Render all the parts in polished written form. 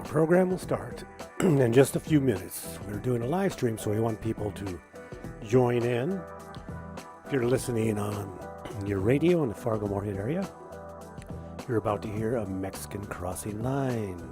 program will start in just a few minutes. We're doing a live stream, so we want people to join in. If you're listening on your radio in the Fargo-Moorhead area, you're about to hear a Mexican crossing lines.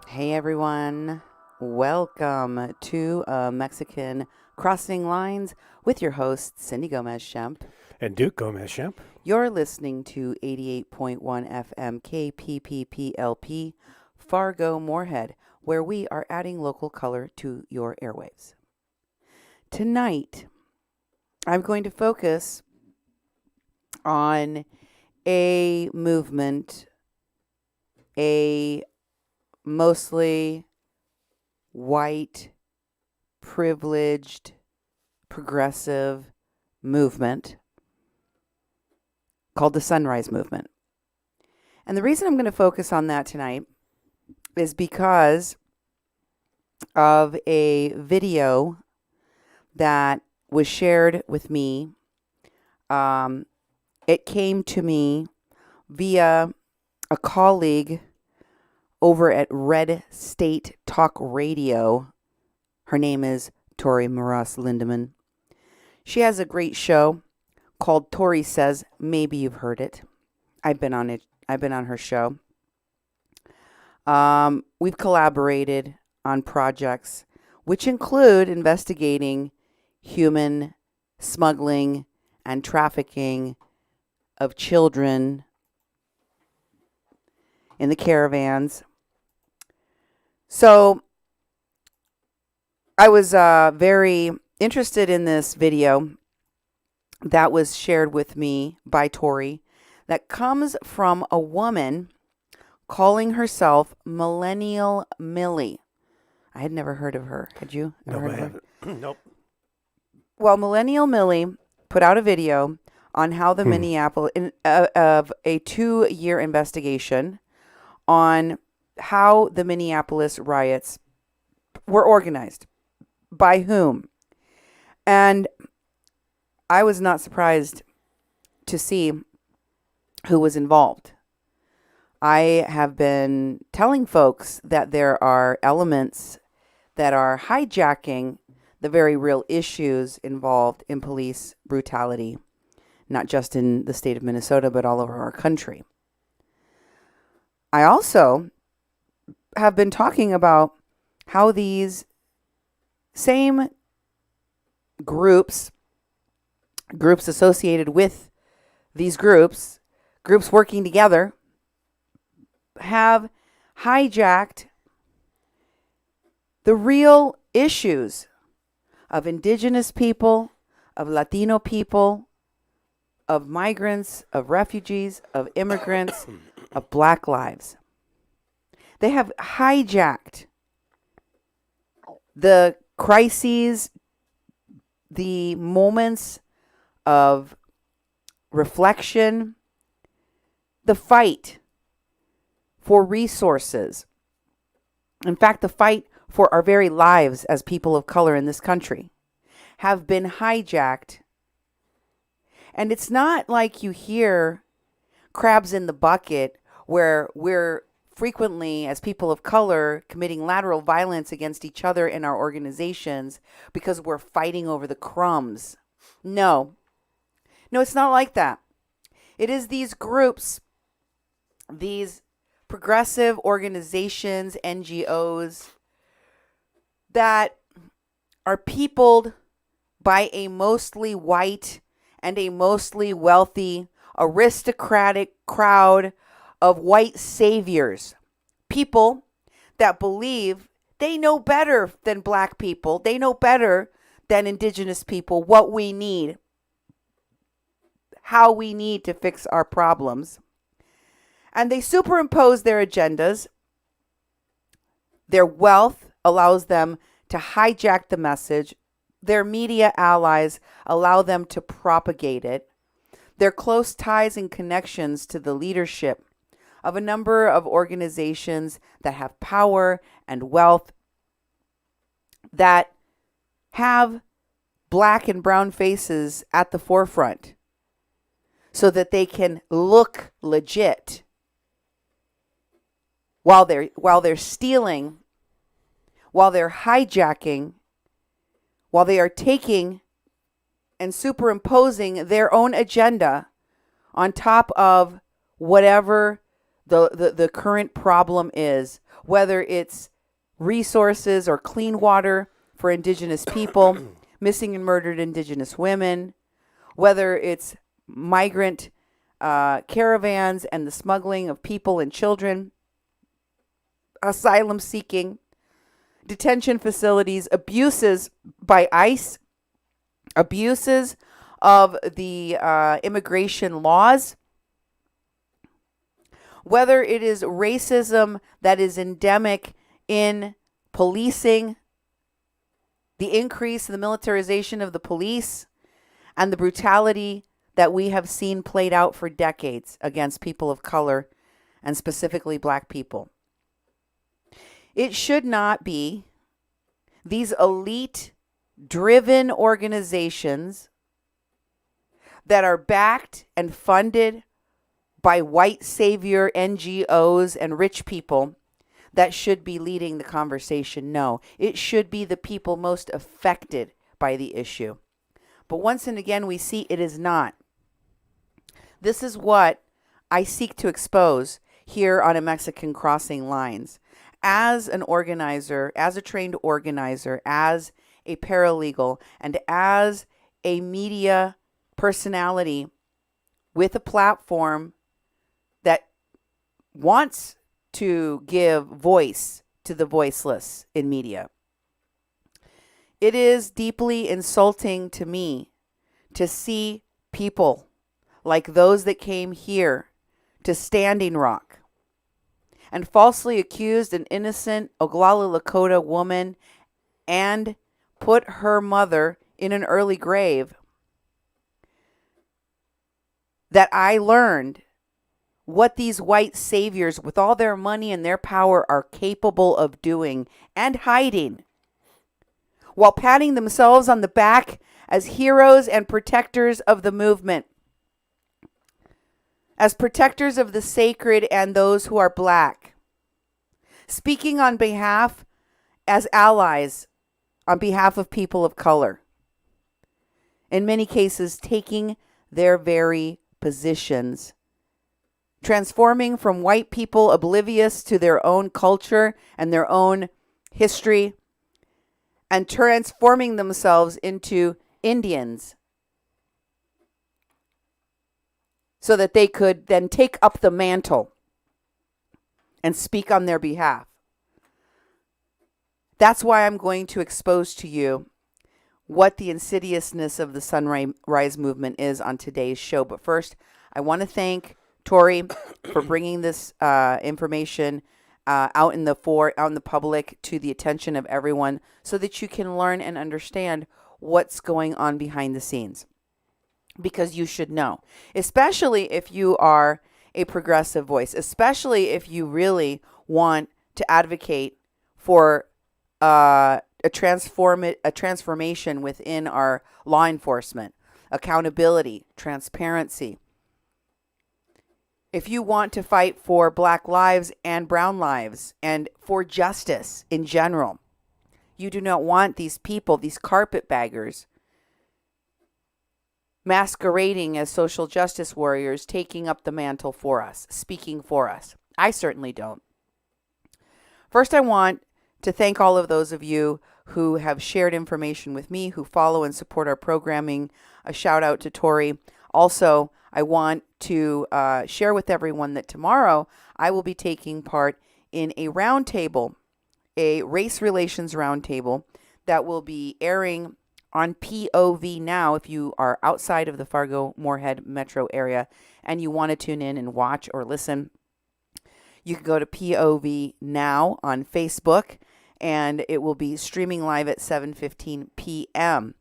Hey everyone, welcome to Mexican Crossing Lines with your hosts Cindy Gomez-Schempp and Duke Gomez-Schempp. You're listening to 88.1 FM KPPPLP Fargo-Moorhead, where we are adding local color to your airwaves. Tonight, I'm going to focus on a movement, a mostly white, privileged, progressive movement called the Sunrise Movement. And the reason I'm going to focus on that tonight is because of a video that was shared with me. It came to me via a colleague over at Red State Talk Radio. Her name is Tori Maras Lindemann. She has a great show called Tori Says. Maybe you've heard it. I've been on it. I've been on her show. We've collaborated on projects which include investigating human smuggling and trafficking of children in the caravans. So I was very interested in this video that was shared with me by Tori that comes from a woman calling herself Millennial Millie. I had never heard of her. Had you ever heard of her? Nope. Well, Millennial Millie put out a video on how the Minneapolis, of a 2-year investigation on how the Minneapolis riots were organized, by whom. And I was not surprised to see who was involved. I have been telling folks that there are elements that are hijacking the very real issues involved in police brutality, not just in the state of Minnesota, but all over our country. I also have been talking about how these same groups associated with these groups working together, have hijacked the real issues of indigenous people, of Latino people, of migrants, of refugees, of immigrants, of Black lives. They have hijacked the crises, the moments of reflection, the fight for resources. In fact, the fight for our very lives as people of color in this country have been hijacked And it's not like you hear crabs in the bucket where we're frequently, as people of color, committing lateral violence against each other in our organizations because we're fighting over the crumbs. No, it's not like that. It is these groups, these progressive organizations, NGOs, that are peopled by a mostly white and a mostly wealthy, aristocratic crowd of white saviors. People that believe they know better than black people. They know better than indigenous people what we need, how we need to fix our problems. And they superimpose their agendas. Their wealth allows them to hijack the message. Their media allies allow them to propagate it. Their close ties and connections to the leadership of a number of organizations that have power and wealth, that have black and brown faces at the forefront so that they can look legit while they're stealing, while they're hijacking, while they are taking and superimposing their own agenda on top of whatever the current problem is, whether it's resources or clean water for indigenous people, missing and murdered indigenous women, whether it's migrant caravans and the smuggling of people and children, asylum seeking, detention facilities, abuses by ICE, abuses of the immigration laws, whether it is racism that is endemic in policing, the increase in the militarization of the police, and the brutality that we have seen played out for decades against people of color and specifically black people. It should not be these elite-driven organizations that are backed and funded by white savior NGOs and rich people that should be leading the conversation. No, it should be the people most affected by the issue. But once and again, we see it is not. This is what I seek to expose here on A Mexican Crossing Lines. As an organizer, as a trained organizer, as a paralegal, and as a media personality with a platform that wants to give voice to the voiceless in media. It is deeply insulting to me to see people like those that came here to Standing Rock and falsely accused an innocent Oglala Lakota woman and put her mother in an early grave, that I learned what these white saviors with all their money and their power are capable of doing and hiding, while patting themselves on the back as heroes and protectors of the movement, as protectors of the sacred and those who are black, speaking on behalf as allies on behalf of people of color, in many cases taking their very positions, transforming from white people oblivious to their own culture and their own history, and transforming themselves into Indians so that they could then take up the mantle and speak on their behalf. That's why I'm going to expose to you what the insidiousness of the Sunrise Movement is on today's show. But first, I want to thank Tori for bringing this information out in the public to the attention of everyone, so that you can learn and understand what's going on behind the scenes. Because you should know, especially if you are a progressive voice, especially if you really want to advocate for a transformation within our law enforcement, accountability, transparency. If you want to fight for Black lives and brown lives and for justice in general, you do not want these people, these carpetbaggers, masquerading as social justice warriors, taking up the mantle for us, speaking for us. I certainly don't. First, I want to thank all of those of you who have shared information with me, who follow and support our programming. A shout out to Tori. Also, I want to share with everyone that tomorrow I will be taking part in a roundtable, a race relations roundtable that will be airing on POV Now. If you are outside of the Fargo-Moorhead metro area and you want to tune in and watch or listen, you can go to POV Now on Facebook, and it will be streaming live at 7:15 p.m.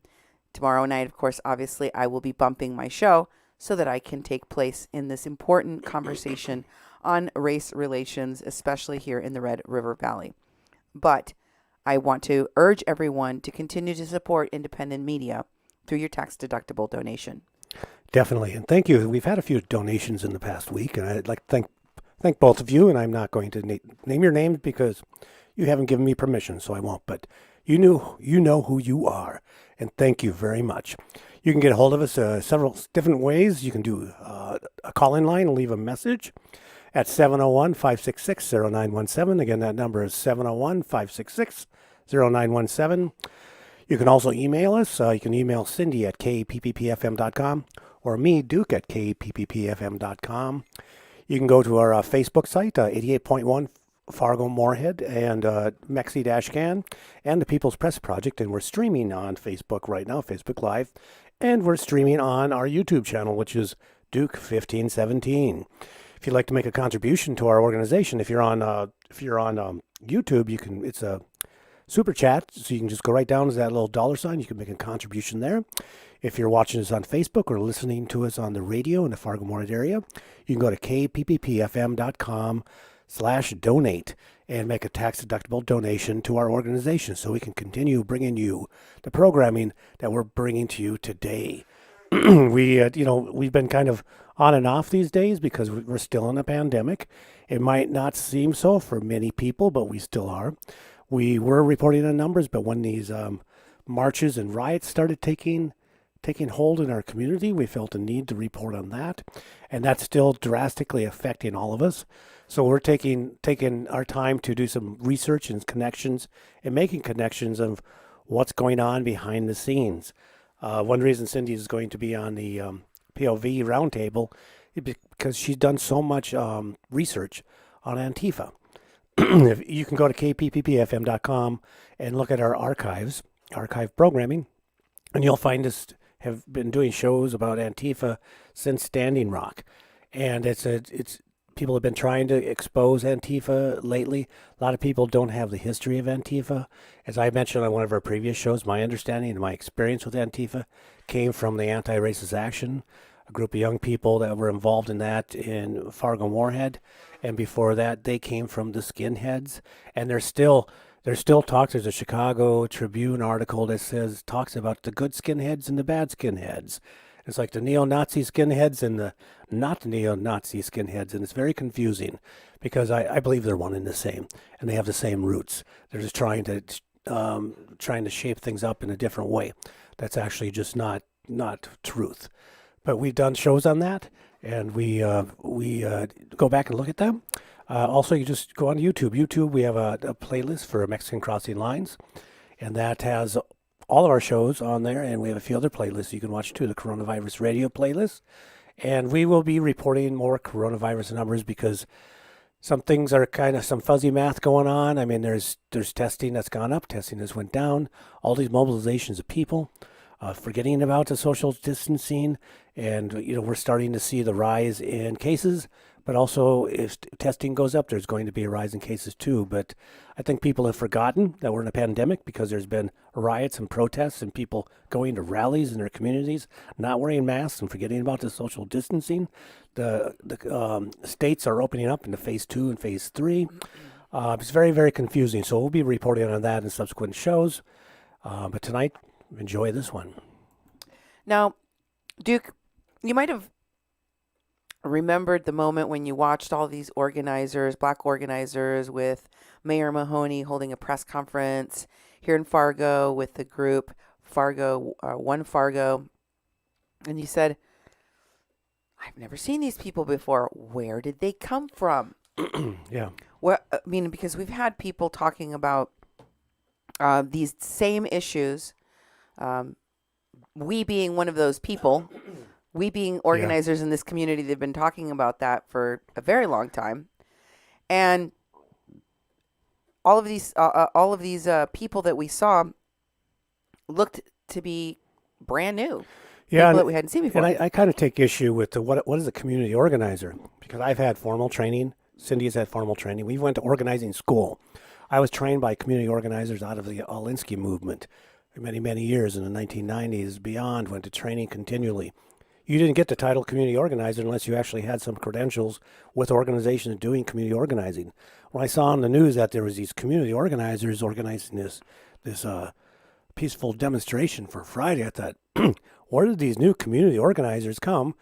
Tomorrow night, of course, obviously, I will be bumping my show so that I can take place in this important conversation on race relations, especially here in the Red River Valley. But I want to urge everyone to continue to support independent media through your tax-deductible donation. Definitely, and thank you. We've had a few donations in the past week, and I'd like to thank both of you, and I'm not going to name your names because you haven't given me permission, so I won't, but you know who you are, and thank you very much. You can get a hold of us several different ways. You can do a call-in line and leave a message at 701-566-0917. Again, that number is 701-566-0917. You can also email us. You can email Cindy at kpppfm.com or me, Duke, at kpppfm.com. You can go to our Facebook site, 88.1 Fargo Moorhead and Mexi-Can and the People's Press Project, and we're streaming on Facebook right now, Facebook Live, and we're streaming on our YouTube channel, which is Duke 1517. If you'd like to make a contribution to our organization, if you're on YouTube, you can. It's a super chat, so you can just go right down to that little $sign. You can make a contribution there. If you're watching us on Facebook or listening to us on the radio in the Fargo-Moorhead area, you can go to kpppfm.com/donate and make a tax-deductible donation to our organization so we can continue bringing you the programming that we're bringing to you today. We've been kind of on and off these days because we're still in a pandemic. It might not seem so for many people, but we still are. We were reporting on numbers, but when these marches and riots started taking hold in our community, we felt a need to report on that, and that's still drastically affecting all of us. So we're taking our time to do some research and connections and making connections of what's going on behind the scenes. One reason Cindy is going to be on the POV roundtable is because she's done so much research on Antifa. If you can go to kpppfm.com and look at our archive programming, and you'll find us have been doing shows about Antifa since Standing Rock, and it's people have been trying to expose Antifa lately. A lot of people don't have the history of Antifa. As I mentioned on one of our previous shows, my understanding and my experience with Antifa came from the Anti-Racist Action, a group of young people that were involved in that in Fargo-Moorhead, and before that they came from the skinheads, and there's still talks. There's a Chicago Tribune article that talks about the good skinheads and the bad skinheads. It's like the neo-Nazi skinheads and the not neo-Nazi skinheads, and it's very confusing because I believe they're one and the same, and they have the same roots. They're just trying to shape things up in a different way. That's actually just not truth. But we've done shows on that, and we go back and look at them. Also, you just go on YouTube. YouTube, we have a playlist for Mexican Crossing Lines, and that has all of our shows on there, and we have a few other playlists you can watch too, the coronavirus radio playlist. And we will be reporting more coronavirus numbers because some things are kind of some fuzzy math going on. I mean, there's testing that's gone up, testing that's went down, all these mobilizations of people, forgetting about the social distancing, and we're starting to see the rise in cases. But also, if testing goes up, there's going to be a rise in cases too. But I think people have forgotten that we're in a pandemic because there's been riots and protests and people going to rallies in their communities, not wearing masks and forgetting about the social distancing. The states are opening up into phase 2 and phase 3. It's very, very confusing. So we'll be reporting on that in subsequent shows. But tonight, enjoy this one. Now, Duke, you might have remembered the moment when you watched all these organizers, black organizers, with Mayor Mahoney holding a press conference here in Fargo with the group Fargo, One Fargo. And you said, I've never seen these people before. Where did they come from? Yeah. Well, I mean, because we've had people talking about these same issues. We being one of those people, we being organizers in this community, they've been talking about that for a very long time. And all of these people that we saw looked to be brand new. Yeah, People that we hadn't seen before. And I kind of take issue with what is a community organizer, because I've had formal training. Cindy has had formal training. We went to organizing school. I was trained by community organizers out of the Alinsky movement for many, many years in the 1990s. Beyond, went to training continually. You didn't get the title community organizer unless you actually had some credentials with organizations doing community organizing. When I saw on the news that there was these community organizers organizing this peaceful demonstration for Friday, I thought, where did these new community organizers come?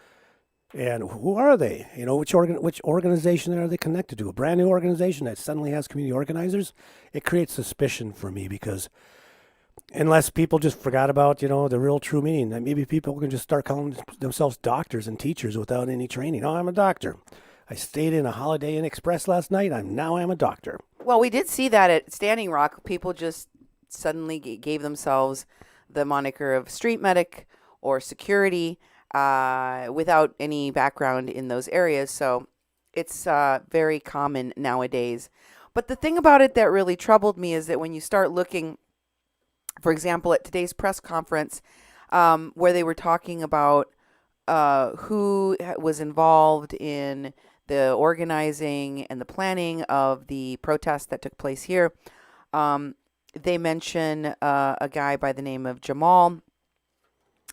And who are they? You know, which organization are they connected to? A brand new organization that suddenly has community organizers? It creates suspicion for me, because unless people just forgot about, the real true meaning, that maybe people can just start calling themselves doctors and teachers without any training. Oh, I'm a doctor. I stayed in a Holiday Inn Express last night. I'm a doctor. Well, we did see that at Standing Rock. People just suddenly gave themselves the moniker of street medic or security without any background in those areas. So it's very common nowadays. But the thing about it that really troubled me is that when you start looking, for example, at today's press conference, where they were talking about who was involved in the organizing and the planning of the protest that took place here, they mention a guy by the name of Jamal.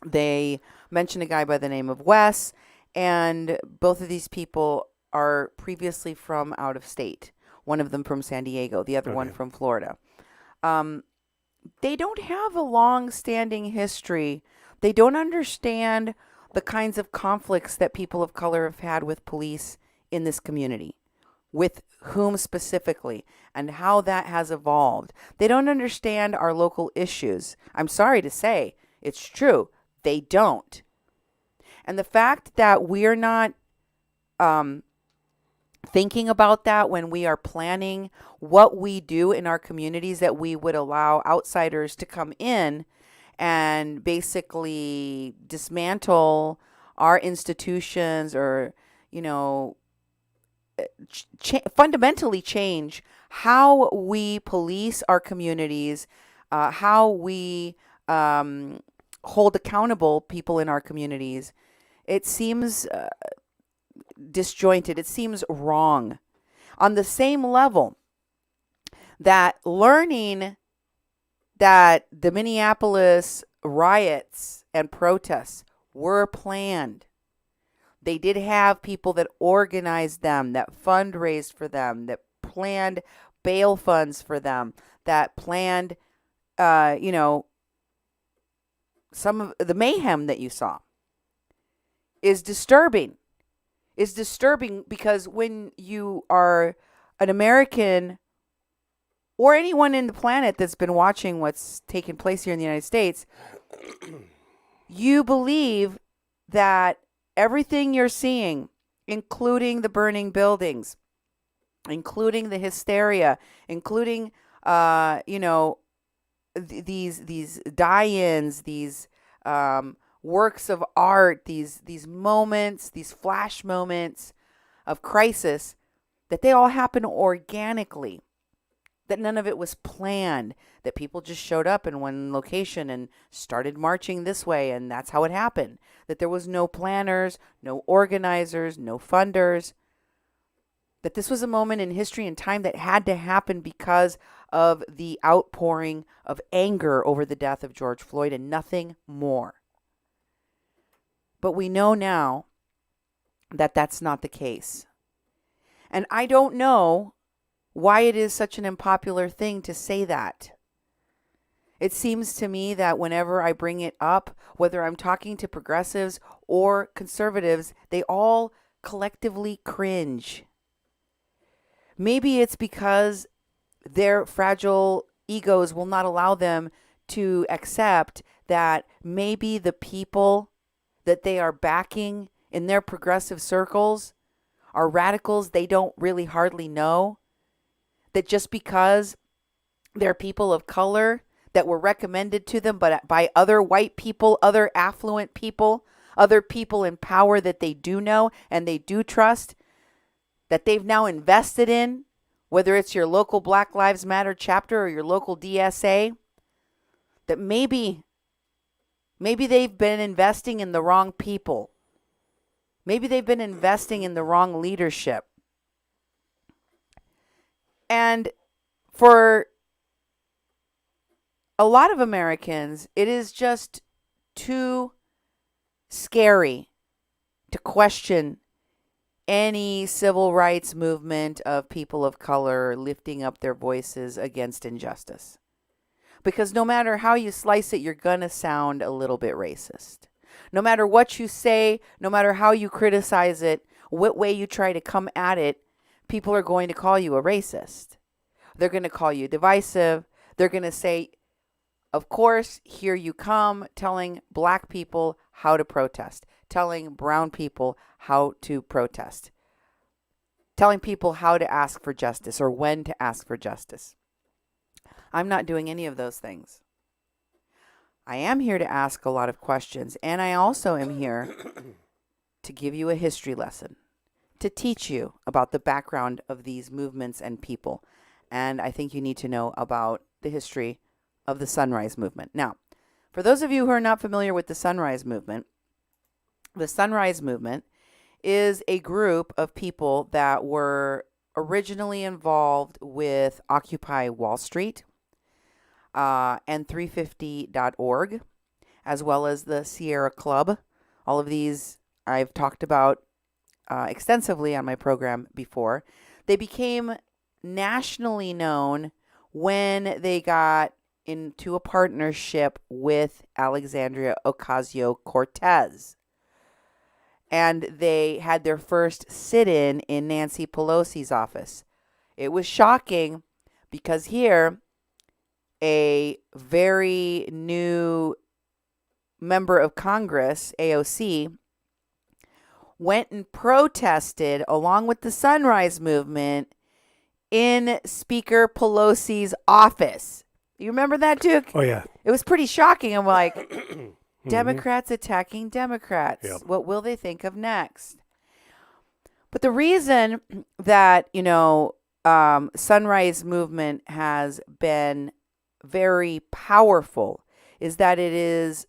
They mention a guy by the name of Wes, and both of these people are previously from out of state. One of them from San Diego, the other one from Florida. They don't have a long-standing history. They don't understand the kinds of conflicts that people of color have had with police in this community, with whom specifically, and how that has evolved. They don't understand our local issues. I'm sorry to say, it's true. They don't. And the fact that we're not thinking about that when we are planning what we do in our communities, that we would allow outsiders to come in and basically dismantle our institutions, or, fundamentally change how we police our communities, how we hold accountable people in our communities. It seems disjointed. It seems wrong. On the same level that learning that the Minneapolis riots and protests were planned. They did have people that organized them, that fundraised for them, that planned bail funds for them, that planned, some of the mayhem that you saw is disturbing. Is disturbing because when you are an American, or anyone in the planet that's been watching what's taking place here in the United States, you believe that everything you're seeing, including the burning buildings, including the hysteria, including these die-ins, these works of art, these moments, these flash moments of crisis, that they all happen organically, that none of it was planned, that people just showed up in one location and started marching this way, and that's how it happened, that there was no planners, no organizers, no funders, that this was a moment in history and time that had to happen because of the outpouring of anger over the death of George Floyd and nothing more. But we know now that that's not the case. And I don't know why it is such an unpopular thing to say that. It seems to me that whenever I bring it up, whether I'm talking to progressives or conservatives, they all collectively cringe. Maybe it's because their fragile egos will not allow them to accept that maybe the people that they are backing in their progressive circles are radicals they don't really hardly know. That just because they're people of color that were recommended to them but by other white people, other affluent people, other people in power that they do know and they do trust, that they've now invested in, whether it's your local Black Lives Matter chapter or your local DSA, that maybe they've been investing in the wrong people. Maybe they've been investing in the wrong leadership. And for a lot of Americans, it is just too scary to question any civil rights movement of people of color lifting up their voices against injustice. Because no matter how you slice it, you're going to sound a little bit racist. No matter what you say, no matter how you criticize it, what way you try to come at it, people are going to call you a racist. They're going to call you divisive. They're going to say, of course, here you come, telling black people how to protest, telling brown people how to protest, telling people how to ask for justice or when to ask for justice. I'm not doing any of those things. I am here to ask a lot of questions, and I also am here to give you a history lesson, to teach you about the background of these movements and people. And I think you need to know about the history of the Sunrise Movement. Now, for those of you who are not familiar with the Sunrise Movement is a group of people that were originally involved with Occupy Wall Street and 350.org, as well as the Sierra Club. All of these I've talked about extensively on my program before. They became nationally known when they got into a partnership with Alexandria Ocasio-Cortez. And they had their first sit-in in Nancy Pelosi's office. It was shocking because here, a very new member of Congress, AOC, went and protested along with the Sunrise Movement in Speaker Pelosi's office. You remember that, Duke? Oh, yeah. It was pretty shocking. I'm like, Democrats attacking Democrats. Yep. What will they think of next? But the reason that, Sunrise Movement has been very powerful is that it is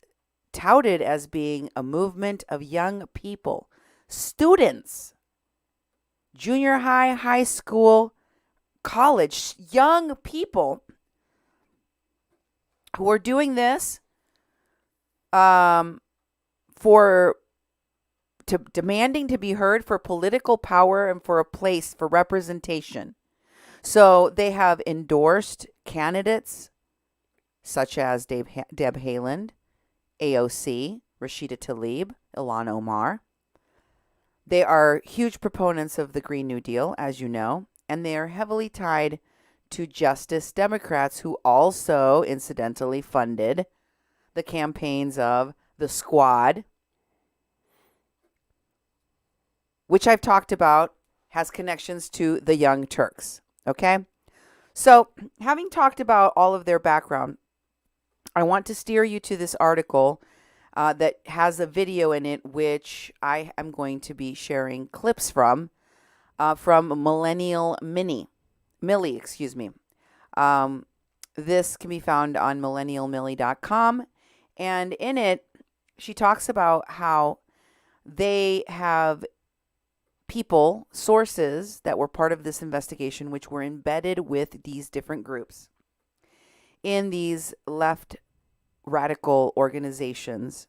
touted as being a movement of young people, students, junior high, high school, college, young people who are doing this demanding to be heard for political power and for a place for representation. So they have endorsed candidates such as Deb Haaland, AOC, Rashida Tlaib, Ilhan Omar. They are huge proponents of the Green New Deal, as you know, and they are heavily tied to Justice Democrats who also incidentally funded the campaigns of the Squad, which I've talked about has connections to the Young Turks. Okay? So, having talked about all of their background, I want to steer you to this article that has a video in it, which I am going to be sharing clips from Millennial Millie. This can be found on millennialmillie.com. And in it, she talks about how they have people, sources that were part of this investigation, which were embedded with these different groups in these left radical organizations.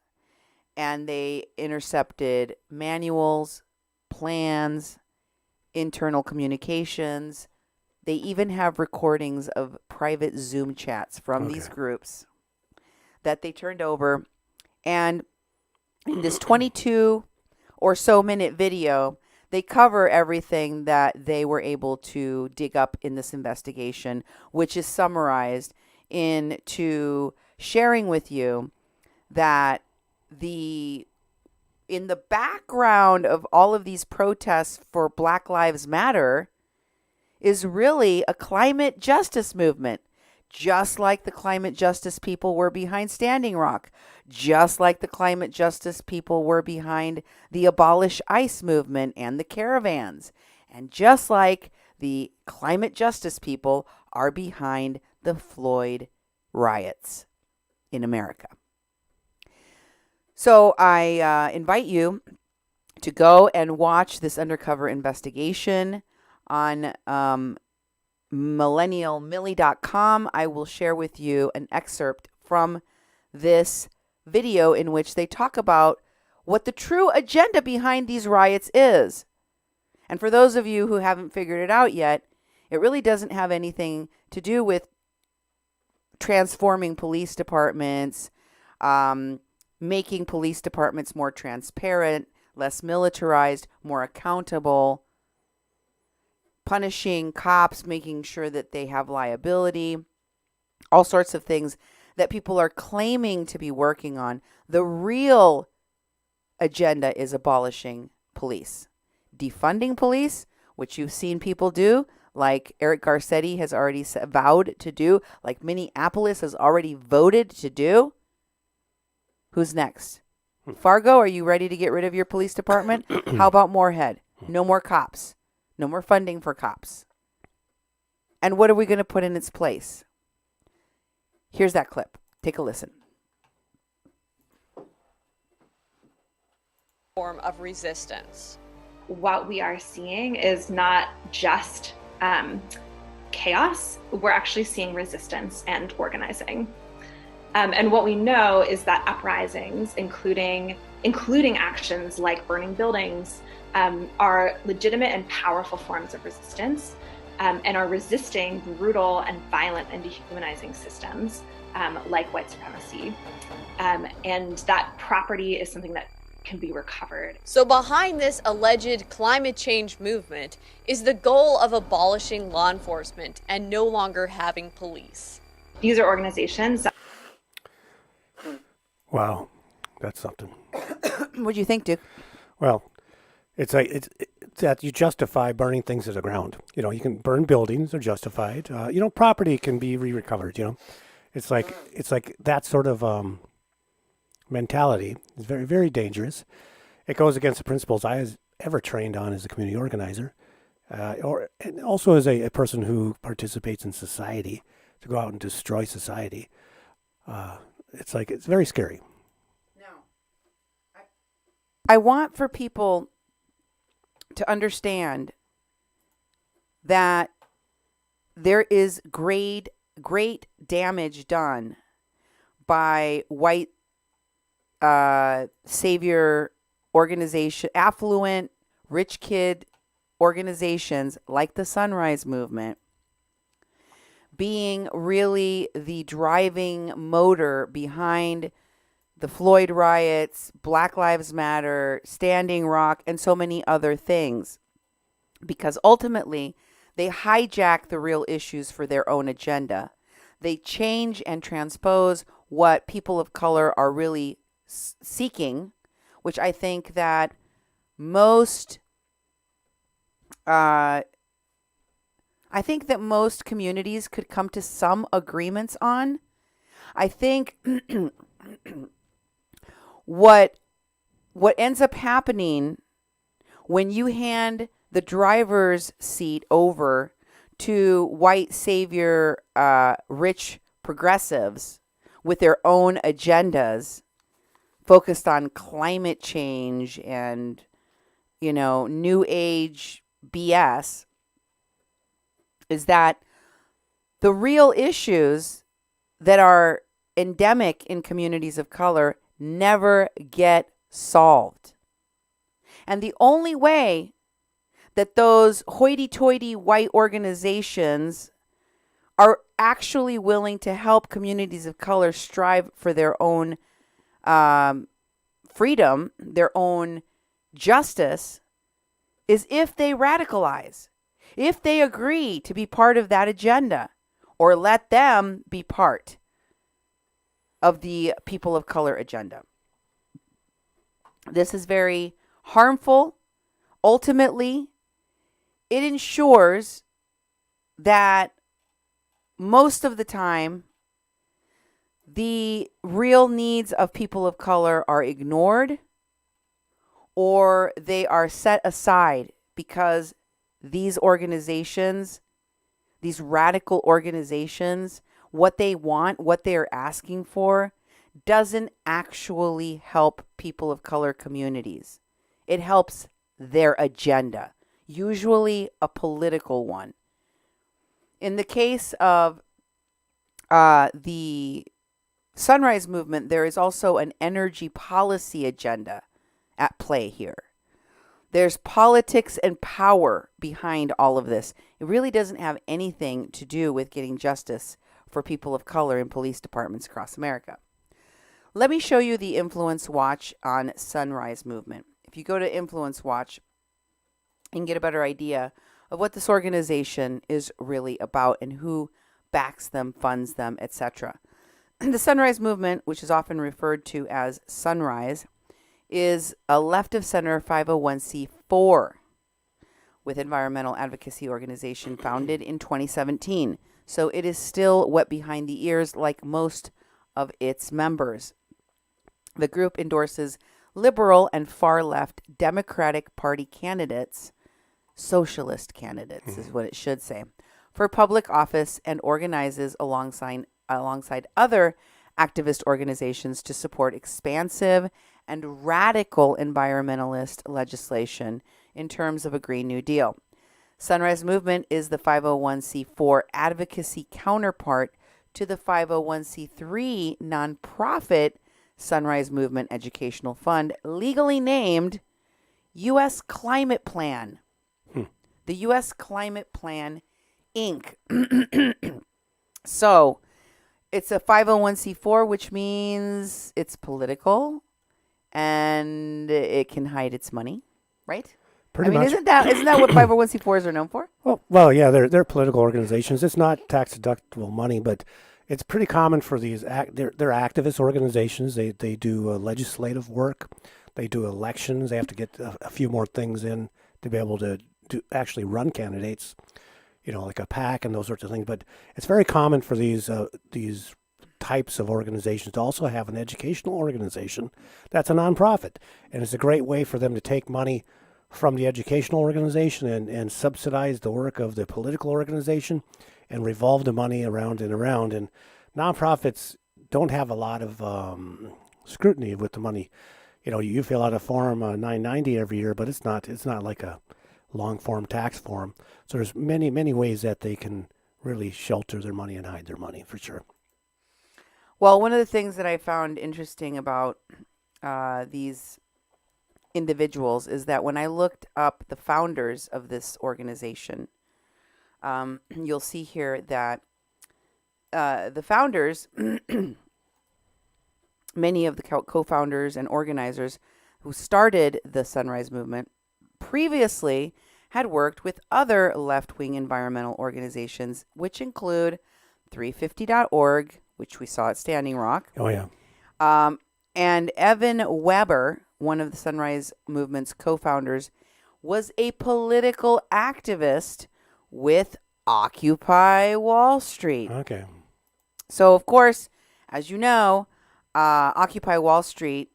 And they intercepted manuals, plans, internal communications. They even have recordings of private Zoom chats from these groups. that they turned over. And in this 22 or so minute video, they cover everything that they were able to dig up in this investigation, which is summarized into sharing with you that in the background of all of these protests for Black Lives Matter is really a climate justice movement, just like the climate justice people were behind Standing Rock, just like the climate justice people were behind the Abolish ICE movement and the caravans, and just like the climate justice people are behind the Floyd riots in America. So I invite you to go and watch this undercover investigation on millennialmillie.com. I will share with you an excerpt from this video in which they talk about what the true agenda behind these riots is. And for those of you who haven't figured it out yet, it really doesn't have anything to do with transforming police departments, making police departments more transparent, less militarized, more accountable, punishing cops, making sure that they have liability, all sorts of things that people are claiming to be working on. The real agenda is abolishing police, defunding police, which you've seen people do, like Eric Garcetti has already vowed to do, like Minneapolis has already voted to do. Who's next? Fargo, are you ready to get rid of your police department? How about Moorhead? No more cops. No more funding for cops. And what are we going to put in its place? Here's that clip. Take a listen. Form of resistance. What we are seeing is not just chaos. We're actually seeing resistance and organizing. And what we know is that uprisings, including actions like burning buildings, are legitimate and powerful forms of resistance, and are resisting brutal and violent and dehumanizing systems like white supremacy. And that property is something that can be recovered. So behind this alleged climate change movement is the goal of abolishing law enforcement and no longer having police. These are organizations. Wow, that's something. What do you think, Duke? Well, it's like it's that you justify burning things to the ground. You know, you can burn buildings; they're justified. Property can be recovered. It's like that sort of mentality is very, very dangerous. It goes against the principles I was ever trained on as a community organizer, and also as a person who participates in society to go out and destroy society. It's very scary. No. I want for people to understand that there is great damage done by white savior organization, affluent, rich kid organizations like the Sunrise Movement, being really the driving motor behind the Floyd riots, Black Lives Matter, Standing Rock, and so many other things. Because ultimately, they hijack the real issues for their own agenda. They change and transpose what people of color are really seeking, which I think that most communities could come to some agreements on. I think what ends up happening when you hand the driver's seat over to white savior, rich progressives with their own agendas focused on climate change and, new age BS, is that the real issues that are endemic in communities of color never get solved. And the only way that those hoity-toity white organizations are actually willing to help communities of color strive for their own freedom, their own justice, is if they radicalize, if they agree to be part of that agenda, or let them be part of the people of color agenda. This is very harmful. Ultimately, it ensures that most of the time, the real needs of people of color are ignored, or they are set aside because these organizations, these radical organizations, what they want, what they are asking for, doesn't actually help people of color communities. It helps their agenda, usually a political one. In the case of the Sunrise Movement, there is also an energy policy agenda at play here. There's politics and power behind all of this. It really doesn't have anything to do with getting justice for people of color in police departments across America. Let me show you the Influence Watch on Sunrise Movement. If you go to Influence Watch, you can get a better idea of what this organization is really about and who backs them, funds them, etc. The Sunrise Movement, which is often referred to as Sunrise, is a left-of-center 501c4 with environmental advocacy organization founded in 2017. So it is still wet behind the ears like most of its members. The group endorses liberal and far-left Democratic Party candidates, socialist candidates is what it should say, for public office, and organizes alongside other activist organizations to support expansive and radical environmentalist legislation in terms of a Green New Deal. Sunrise Movement is the 501c4 advocacy counterpart to the 501c3 nonprofit Sunrise Movement Educational Fund, legally named U.S. Climate Plan. The U.S. Climate Plan, Inc. So it's a 501c4, which means it's political and it can hide its money, right? Pretty much. Isn't that what 501c4s are known for? Well, yeah, they're political organizations. It's not tax deductible money, but it's pretty common for these. They're activist organizations. They do legislative work. They do elections. They have to get a few more things in to be able to actually run candidates, like a PAC and those sorts of things. But it's very common for these types of organizations to also have an educational organization that's a nonprofit, and it's a great way for them to take money from the educational organization and subsidize the work of the political organization and revolve the money around and around. And nonprofits don't have a lot of scrutiny with the money. You fill out a form 990 every year, but it's not like a long form tax form. So there's many ways that they can really shelter their money and hide their money, for sure. Well, one of the things that I found interesting about these individuals is that when I looked up the founders of this organization, you'll see here that the founders, many of the co-founders and organizers who started the Sunrise Movement, previously had worked with other left-wing environmental organizations, which include 350.org, which we saw at Standing Rock. Oh, yeah. And Evan Weber, one of the Sunrise Movement's co-founders, was a political activist with Occupy Wall Street. Okay. So, of course, as you know, Occupy Wall Street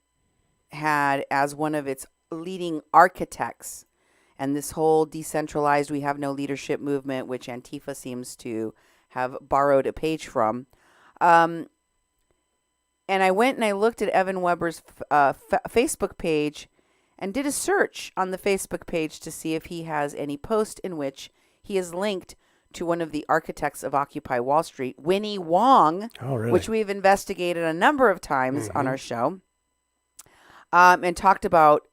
had as one of its leading architects, and this whole decentralized, we have no leadership movement, which Antifa seems to have borrowed a page from. And I went and I looked at Evan Weber's Facebook page and did a search on the Facebook page to see if he has any post in which he is linked to one of the architects of Occupy Wall Street, Winnie Wong, which we've investigated a number of times on our show, and talked about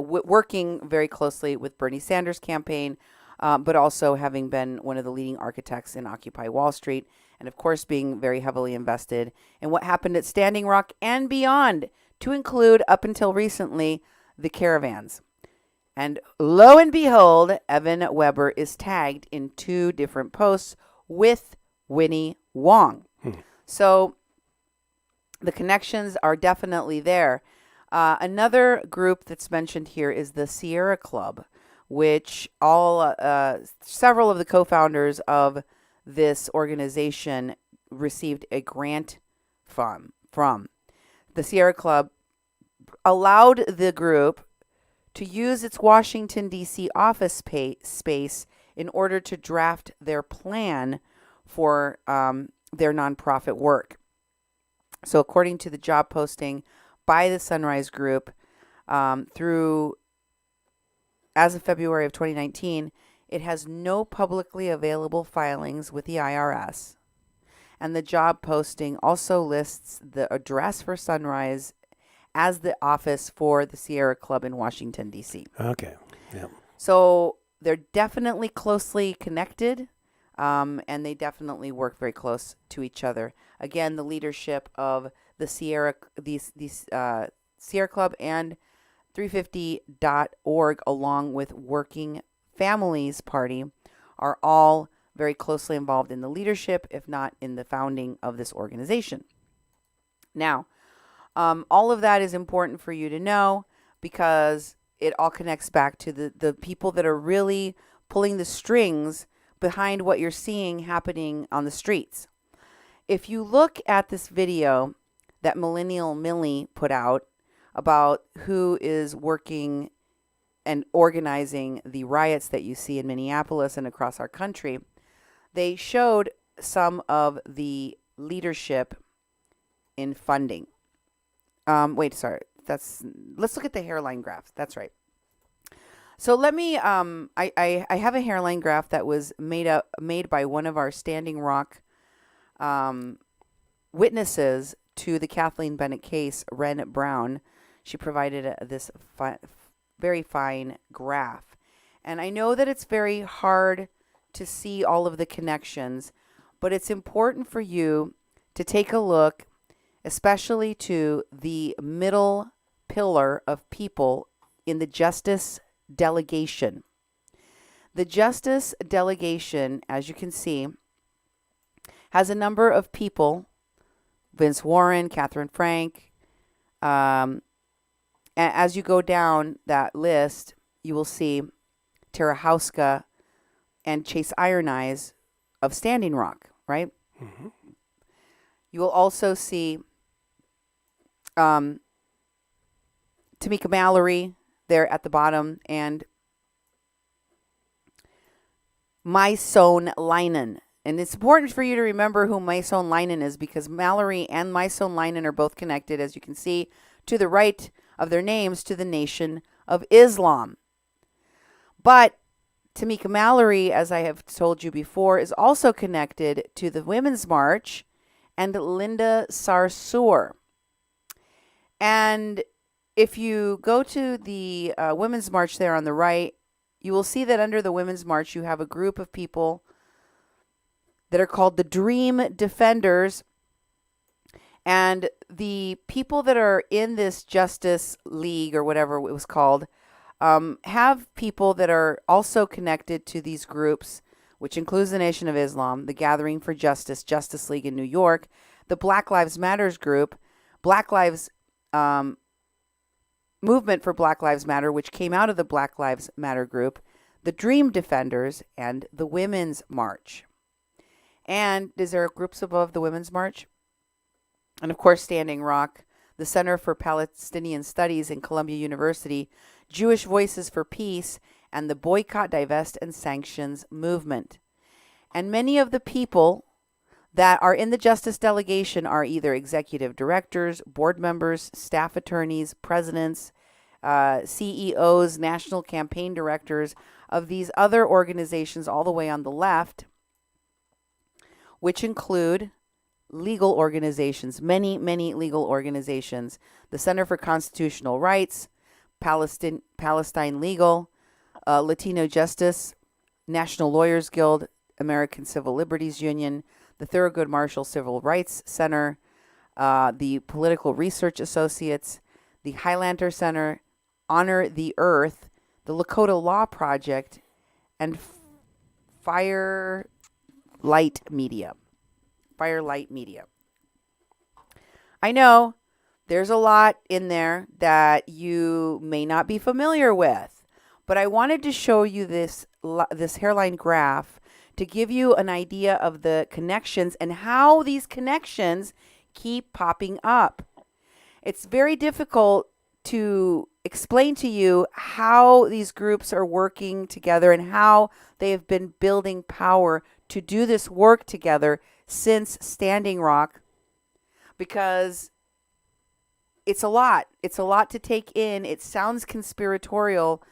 working very closely with Bernie Sanders' campaign, but also having been one of the leading architects in Occupy Wall Street. and of course being very heavily invested in what happened at Standing Rock and beyond, to include, up until recently, the caravans. And lo and behold, Evan Weber is tagged in 2 different posts with Winnie Wong. So the connections are definitely there. Another group that's mentioned here is the Sierra Club, which several of the co-founders of this organization received a grant from. The Sierra Club allowed the group to use its Washington, D.C. office space in order to draft their plan for their nonprofit work. So according to the job posting by the Sunrise Group, as of February of 2019, it has no publicly available filings with the IRS. And the job posting also lists the address for Sunrise as the office for the Sierra Club in Washington, D.C. Okay. Yeah. So they're definitely closely connected, and they definitely work very close to each other. Again, the leadership of the Sierra Club and 350.org, along with Working Families Party, are all very closely involved in the leadership, if not in the founding of this organization. Now, all of that is important for you to know because it all connects back to the people that are really pulling the strings behind what you're seeing happening on the streets. If you look at this video that Millennial Millie put out about who is working and organizing the riots that you see in Minneapolis and across our country, they showed some of the leadership in funding. Let's look at the hairline graph. That's right. So let me, I have a hairline graph that was made by one of our Standing Rock witnesses to the Kathleen Bennett case, Ren Brown. She provided this very fine graph. And I know that it's very hard to see all of the connections, but it's important for you to take a look, especially to the middle pillar of people in the Justice Delegation. The Justice Delegation, as you can see, has a number of people: Vince Warren, Catherine Frank. As you go down that list, you will see Tara Houska and Chase Iron Eyes of Standing Rock, right? Mm-hmm. You will also see Tamika Mallory there at the bottom, and Mysone Leinen. And it's important for you to remember who Mysone Leinen is, because Mallory and Mysone Leinen are both connected, as you can see to the right of their names, to the Nation of Islam. But Tamika Mallory, as I have told you before, is also connected to the Women's March and Linda Sarsour. And if you go to the Women's March there on the right, you will see that under the Women's March you have a group of people that are called the Dream Defenders. And the people that are in this Justice League, or whatever it was called, have people that are also connected to these groups, which includes the Nation of Islam, the Gathering for Justice, Justice League in New York, the Black Lives Matters group, Black Lives Movement for Black Lives Matter, which came out of the Black Lives Matter group, the Dream Defenders, and the Women's March. And is there groups above the Women's March? And of course, Standing Rock, the Center for Palestinian Studies in Columbia University, Jewish Voices for Peace, and the Boycott, Divest, and Sanctions movement. And many of the people that are in the Justice Delegation are either executive directors, board members, staff attorneys, presidents, CEOs, national campaign directors of these other organizations all the way on the left, which include legal organizations, many legal organizations: the Center for Constitutional Rights, Palestine Legal, Latino Justice, National Lawyers Guild, American Civil Liberties Union, the Thurgood Marshall Civil Rights Center, the Political Research Associates, the Highlander Center, Honor the Earth, the Lakota Law Project, and Firelight Media. Firelight Media. I know there's a lot in there that you may not be familiar with, but I wanted to show you this hairline graph to give you an idea of the connections and how these connections keep popping up. It's very difficult to explain to you how these groups are working together and how they have been building power to do this work together since Standing Rock, because it's a lot. It's a lot to take in. It sounds conspiratorial,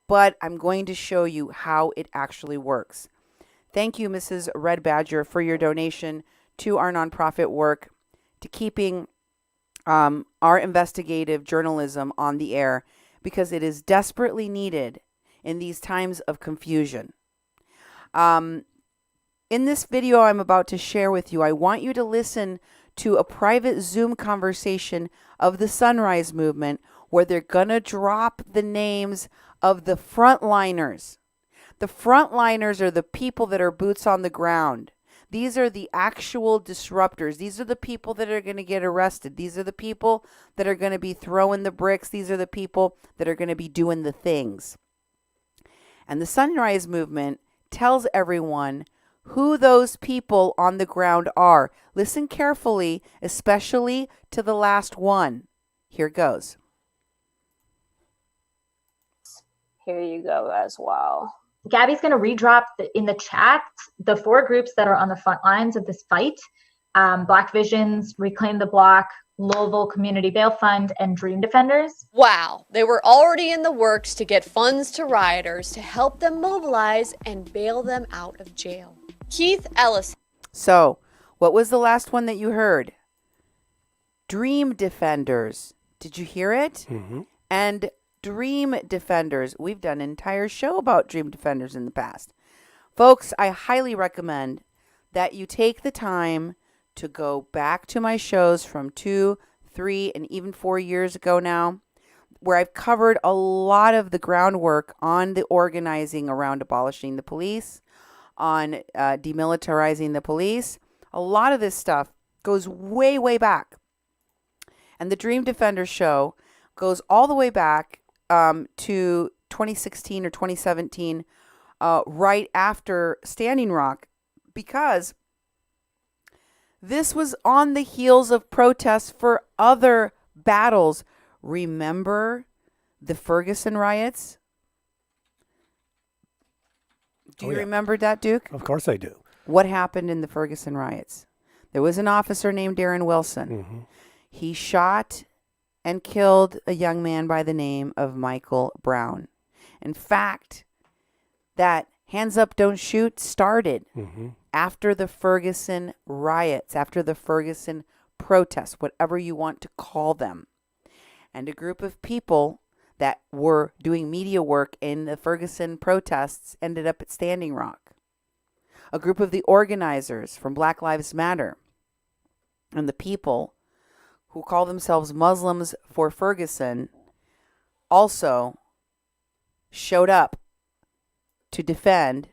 but I'm going to show you how it actually works. Thank you, Mrs. Red Badger, for your donation to our nonprofit work, to keeping our investigative journalism on the air, because it is desperately needed in these times of confusion. In this video I'm about to share with you, I want you to listen to a private Zoom conversation of the Sunrise Movement, where they're going to drop the names of the frontliners. The frontliners are the people that are boots on the ground. These are the actual disruptors. These are the people that are going to get arrested. These are the people that are going to be throwing the bricks. These are the people that are going to be doing the things. And the Sunrise Movement tells everyone who those people on the ground are. Listen carefully, especially to the last one. Here goes. Here you go as well. Gabby's going to redrop in the chat the 4 groups that are on the front lines of this fight. Black Visions, Reclaim the Block, Louisville Community Bail Fund, and Dream Defenders. Wow, they were already in the works to get funds to rioters to help them mobilize and bail them out of jail. Keith Ellis. So, what was the last one that you heard? Dream Defenders. Did you hear it? Mm-hmm. And Dream Defenders. We've done an entire show about Dream Defenders in the past. Folks, I highly recommend that you take the time to go back to my shows from 2, 3, and even 4 years ago now, where I've covered a lot of the groundwork on the organizing around abolishing the police, on demilitarizing the police. A lot of this stuff goes way, way back. And the Dream Defenders show goes all the way back to 2016 or 2017, right after Standing Rock, because this was on the heels of protests for other battles. Remember the Ferguson riots? Do you remember that, Duke? Of course I do. What happened in the Ferguson riots? There was an officer named Darren Wilson. Mm-hmm. He shot and killed a young man by the name of Michael Brown. In fact, that hands up, don't shoot started after the Ferguson riots, after the Ferguson protests, whatever you want to call them. And a group of people that were doing media work in the Ferguson protests ended up at Standing Rock. A group of the organizers from Black Lives Matter and the people who call themselves Muslims for Ferguson also showed up to defend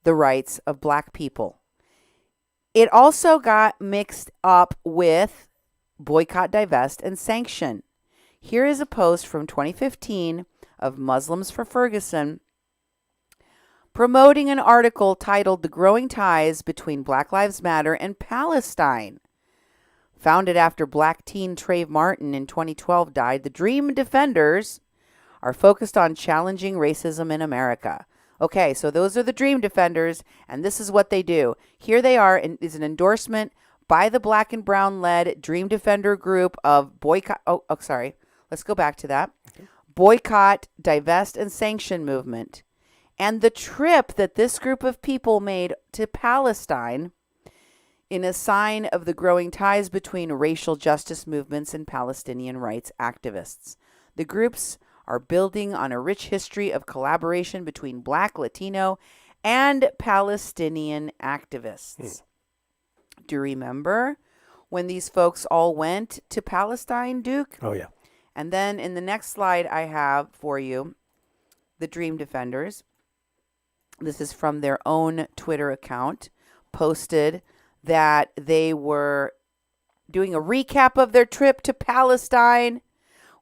the rights of black people. It also got mixed up with boycott, divest, and sanction. Here is a post from 2015 of Muslims for Ferguson promoting an article titled "The Growing Ties Between Black Lives Matter and Palestine." Founded after black teen Trayvon Martin in 2012 died, the Dream Defenders are focused on challenging racism in America. Okay, so those are the Dream Defenders, and this is what they do. Here they are, and is an endorsement by the Black and Brown-led Dream Defender group of boycott. Let's go back to that. Okay. Boycott, divest, and sanction movement. And the trip that this group of people made to Palestine in a sign of the growing ties between racial justice movements and Palestinian rights activists. The groups are building on a rich history of collaboration between Black, Latino, and Palestinian activists. Do you remember when these folks all went to Palestine, Duke? Oh, yeah. And then in the next slide I have for you the Dream Defenders. This is from their own Twitter account, posted that they were doing a recap of their trip to Palestine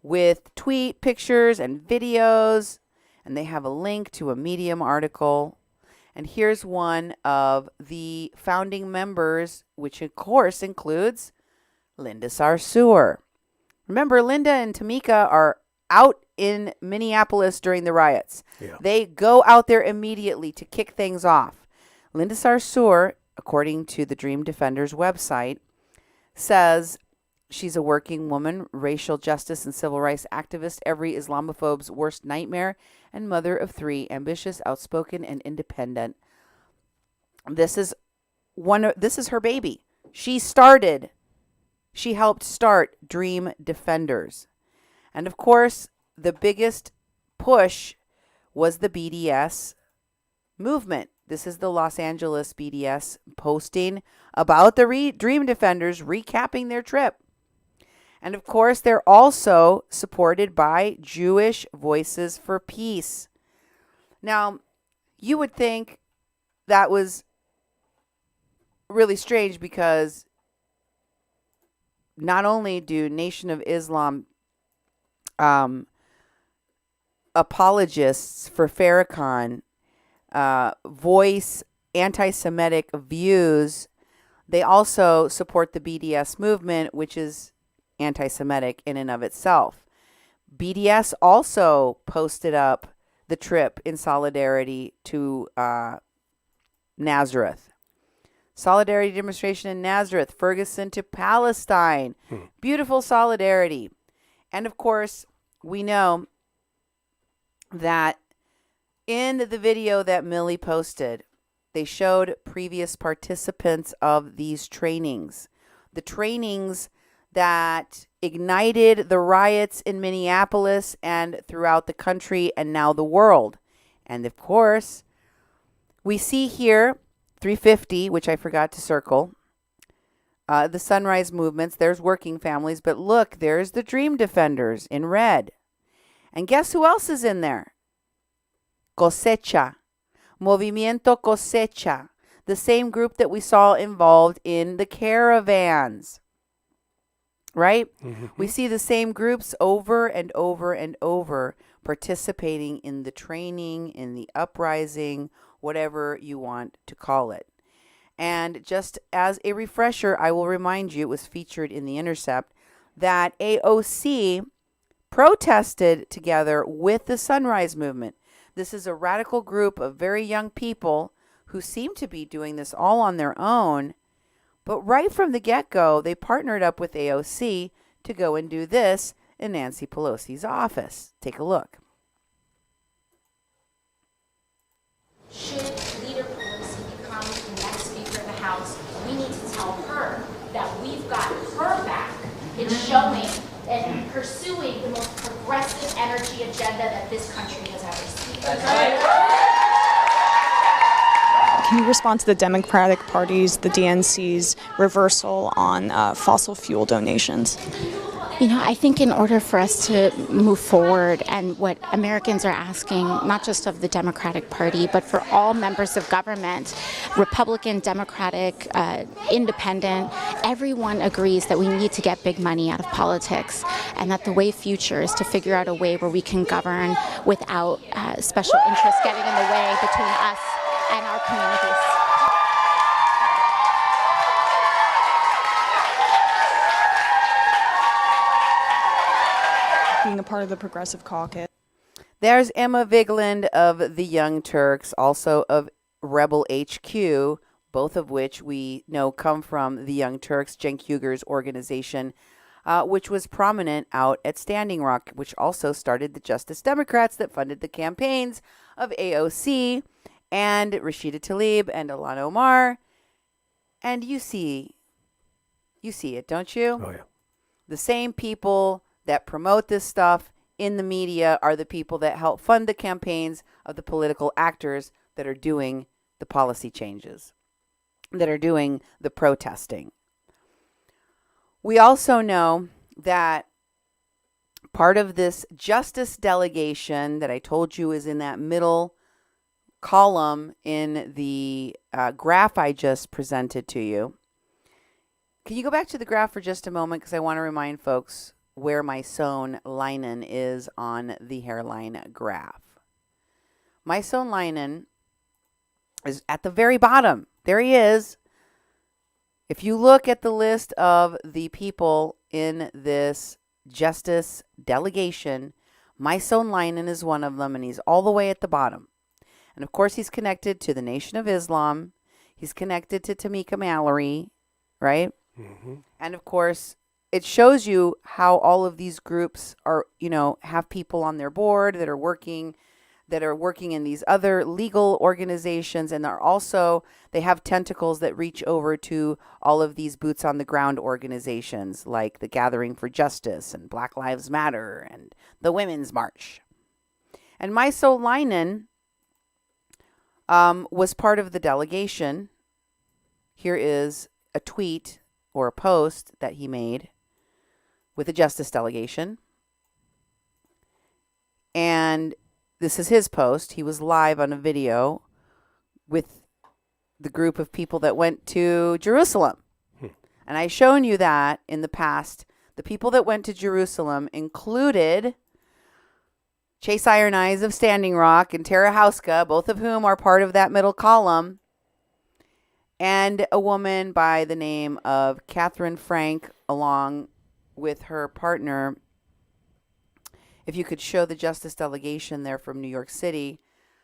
with tweet pictures and videos. And they have a link to a Medium article. And here's one of the founding members, which of course includes Linda Sarsour. Remember, Linda and Tamika are out in Minneapolis during the riots. Yeah. They go out there immediately to kick things off. Linda Sarsour, according to the Dream Defenders website, says she's a working woman, racial justice and civil rights activist, every Islamophobe's worst nightmare, and mother of 3, ambitious, outspoken, and independent. This is her baby. She helped start Dream Defenders. And of course, the biggest push was the BDS movement. This is the Los Angeles BDS posting about the Dream Defenders recapping their trip. And of course, they're also supported by Jewish Voices for Peace. Now, you would think that was really strange because not only do Nation of Islam apologists for Farrakhan voice anti-Semitic views, they also support the BDS movement, which is anti-Semitic in and of itself. BDS also posted up the trip in solidarity to Nazareth. Solidarity demonstration in Nazareth, Ferguson to Palestine. Beautiful solidarity. And of course, we know that in the video that Millie posted, they showed previous participants of these trainings. The trainings that ignited the riots in Minneapolis and throughout the country and now the world. And of course, we see here 350, which I forgot to circle, the Sunrise Movements. There's Working Families, but look, there's the Dream Defenders in red. And guess who else is in there? Cosecha. Movimiento Cosecha. The same group that we saw involved in the caravans. Right? Mm-hmm. We see the same groups over and over and over participating in the training, in the uprising, whatever you want to call it. And just as a refresher, I will remind you, it was featured in The Intercept, that AOC protested together with the Sunrise Movement. This is a radical group of very young people who seem to be doing this all on their own. But right from the get-go, they partnered up with AOC to go and do this in Nancy Pelosi's office. Take a look. Should Leader Pelosi become the next Speaker of the House, we need to tell her that we've got her back in showing and pursuing the most progressive energy agenda that this country has ever seen. That's right. Can you respond to the Democratic Party's, the DNC's, reversal on fossil fuel donations? You know, I think in order for us to move forward, and what Americans are asking, not just of the Democratic Party, but for all members of government, Republican, Democratic, Independent, everyone agrees that we need to get big money out of politics, and that the way future is to figure out a way where we can govern without special interests getting in the way between us and our communities. Being a part of the Progressive Caucus. There's Emma Vigeland of the Young Turks, also of Rebel HQ, both of which we know come from the Young Turks, Cenk Uyghur's organization, which was prominent out at Standing Rock, which also started the Justice Democrats that funded the campaigns of AOC and Rashida Tlaib and Ilhan Omar. And you see it, don't you? Oh, yeah. The same people that promote this stuff in the media are the people that help fund the campaigns of the political actors that are doing the policy changes, that are doing the protesting. We also know that part of this justice delegation that I told you is in that middle column in the graph I just presented to you. Can you go back to the graph for just a moment? Because I want to remind folks where my sewn linen is on the hairline graph. My sewn linen is at the very bottom. There he is. If you look at the list of the people in this justice delegation, my sewn linen is one of them, and he's all the way at the bottom. And of course, he's connected to the Nation of Islam. He's connected to Tamika Mallory, right? Mm-hmm. And of course, it shows you how all of these groups are, have people on their board that are working in these other legal organizations, and they have tentacles that reach over to all of these boots on the ground organizations like the Gathering for Justice and Black Lives Matter and the Women's March. And My Sewn Linen was part of the delegation. Here is a tweet or a post that he made with the justice delegation. And this is his post. He was live on a video with the group of people that went to Jerusalem. And I've shown you that in the past. The people that went to Jerusalem included Chase Iron Eyes of Standing Rock and Tara Houska, both of whom are part of that middle column, and a woman by the name of Catherine Frank, along with her partner. If you could show the justice delegation there from New York City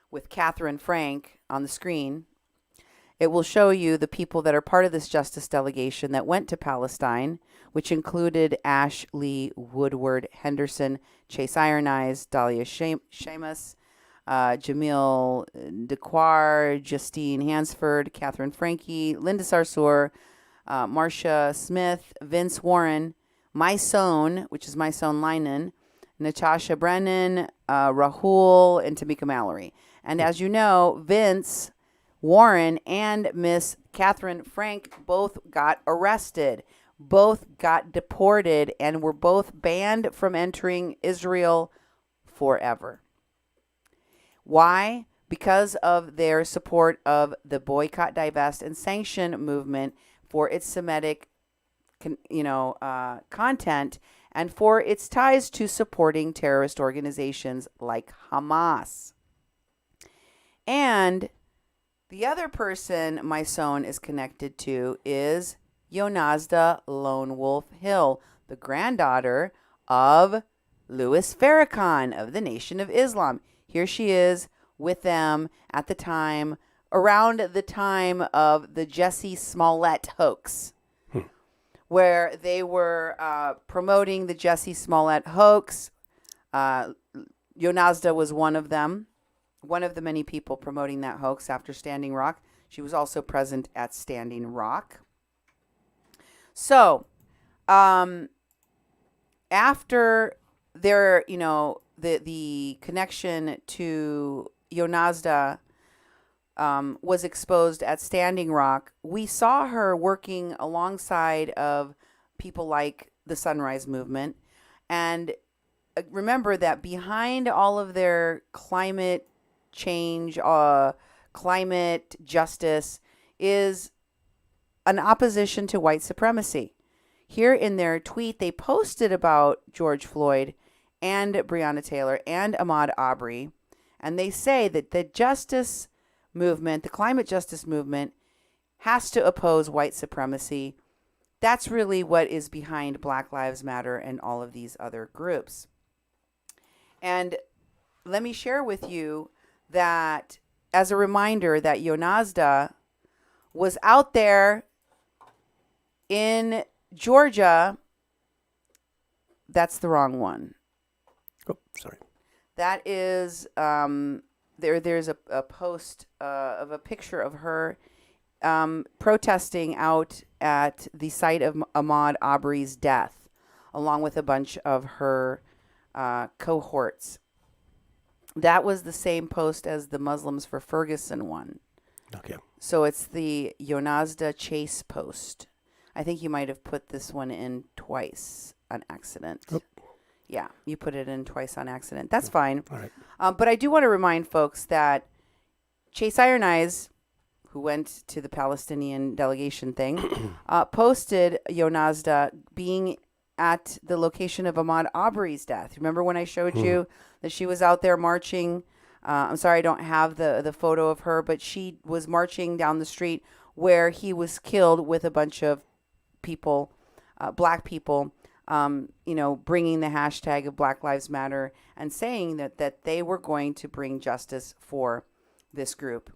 with Catherine Frank on the screen, it will show you the people that are part of this justice delegation that went to Palestine, which included Ashley Woodward Henderson, Chase Iron Eyes, Dahlia Seamus, Jamil Dequar, Justine Hansford, Catherine Franke, Linda Sarsour, Marcia Smith, Vince Warren, My Sewn, which is My Sewn Linen, Natasha Brennan, Rahul, and Tamika Mallory. And as you know, Vince Warren and Miss Catherine Frank both got arrested, both got deported, and were both banned from entering Israel forever. Why? Because of their support of the boycott, divest, and sanction movement for its Semitic, content, and for its ties to supporting terrorist organizations like Hamas. And the other person My Sewn is connected to is Yonazda Lone Wolf Hill, the granddaughter of Louis Farrakhan of the Nation of Islam. Here she is with them at the time, around the time of the Jussie Smollett hoax, where they were promoting the Jussie Smollett hoax. Yonazda was one of them, one of the many people promoting that hoax after Standing Rock. She was also present at Standing Rock. So, after their, the connection to Yonazda was exposed at Standing Rock, we saw her working alongside of people like the Sunrise Movement. And remember that behind all of their climate change, climate justice, is an opposition to white supremacy. Here in their tweet, they posted about George Floyd and Breonna Taylor and Ahmaud Arbery, and they say that the justice movement, the climate justice movement, has to oppose white supremacy. That's really what is behind Black Lives Matter and all of these other groups. And let me share with you that, as a reminder, that Yonazda was out there in Georgia. That's the wrong one. Oh, sorry. That is, there's a post of a picture of her protesting out at the site of Ahmaud Arbery's death, along with a bunch of her cohorts. That was the same post as the Muslims for Ferguson one. Okay. So it's the Yonazda Chase post. I think you might have put this one in twice on accident. Oh. Yeah, you put it in twice on accident. That's fine. All right. But I do want to remind folks that Chase Iron Eyes, who went to the Palestinian delegation thing, posted Yonazda being at the location of Ahmaud Arbery's death. Remember when I showed you that she was out there marching? I'm sorry, I don't have the photo of her, but she was marching down the street where he was killed with a bunch of people, black people, bringing the hashtag of Black Lives Matter and saying that they were going to bring justice for this group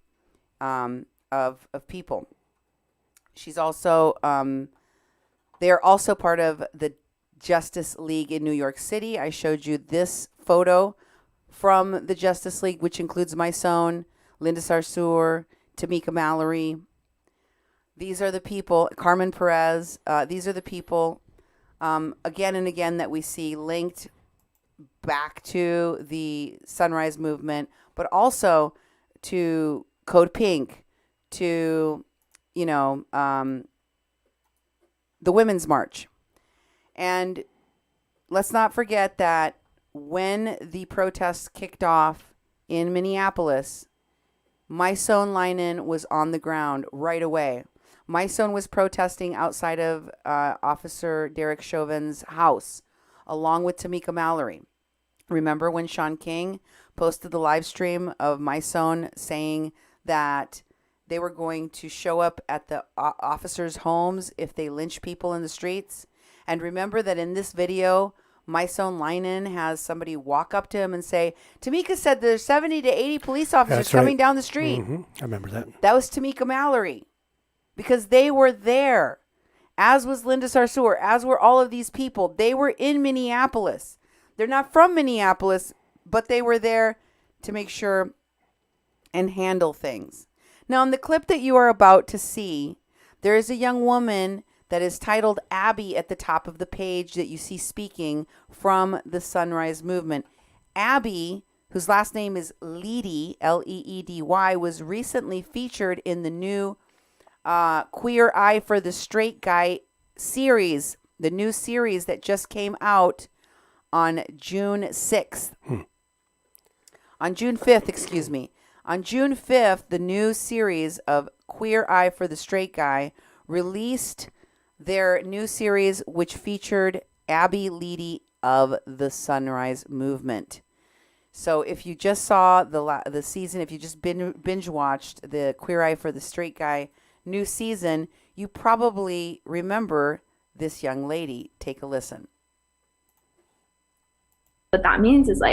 of people. She's also, they are also part of the Justice League in New York City. I showed you this photo from the Justice League, which includes Mysone, Linda Sarsour, Tamika Mallory. These are the people, Carmen Perez. These are the people, again and again, that we see linked back to the Sunrise Movement, but also to Code Pink, to, the Women's March. And let's not forget that when the protests kicked off in Minneapolis, Mysone Linen was on the ground right away. Mysone was protesting outside of Officer Derek Chauvin's house, along with Tamika Mallory. Remember when Sean King posted the live stream of Mysone saying that they were going to show up at the officers' homes if they lynch people in the streets? And remember that in this video, Mysone Linen has somebody walk up to him and say, Tamika said there's 70 to 80 police officers coming down the street. Mm-hmm. I remember that. That was Tamika Mallory, because they were there, as was Linda Sarsour, as were all of these people. They were in Minneapolis. They're not from Minneapolis, but they were there to make sure and handle things. Now, in the clip that you are about to see, there is a young woman that is titled Abby at the top of the page that you see speaking from the Sunrise Movement. Abby, whose last name is Leedy, Leedy, was recently featured in the new Queer Eye for the Straight Guy series, the new series that just came out on June 6th. On June 5th, excuse me. On June 5th, the new series of Queer Eye for the Straight Guy released their new series, which featured Abby Leedy of the Sunrise Movement. So if you just saw the season, if you just binge watched the Queer Eye for the Straight Guy new season, you probably remember this young lady. Take a listen. What that means is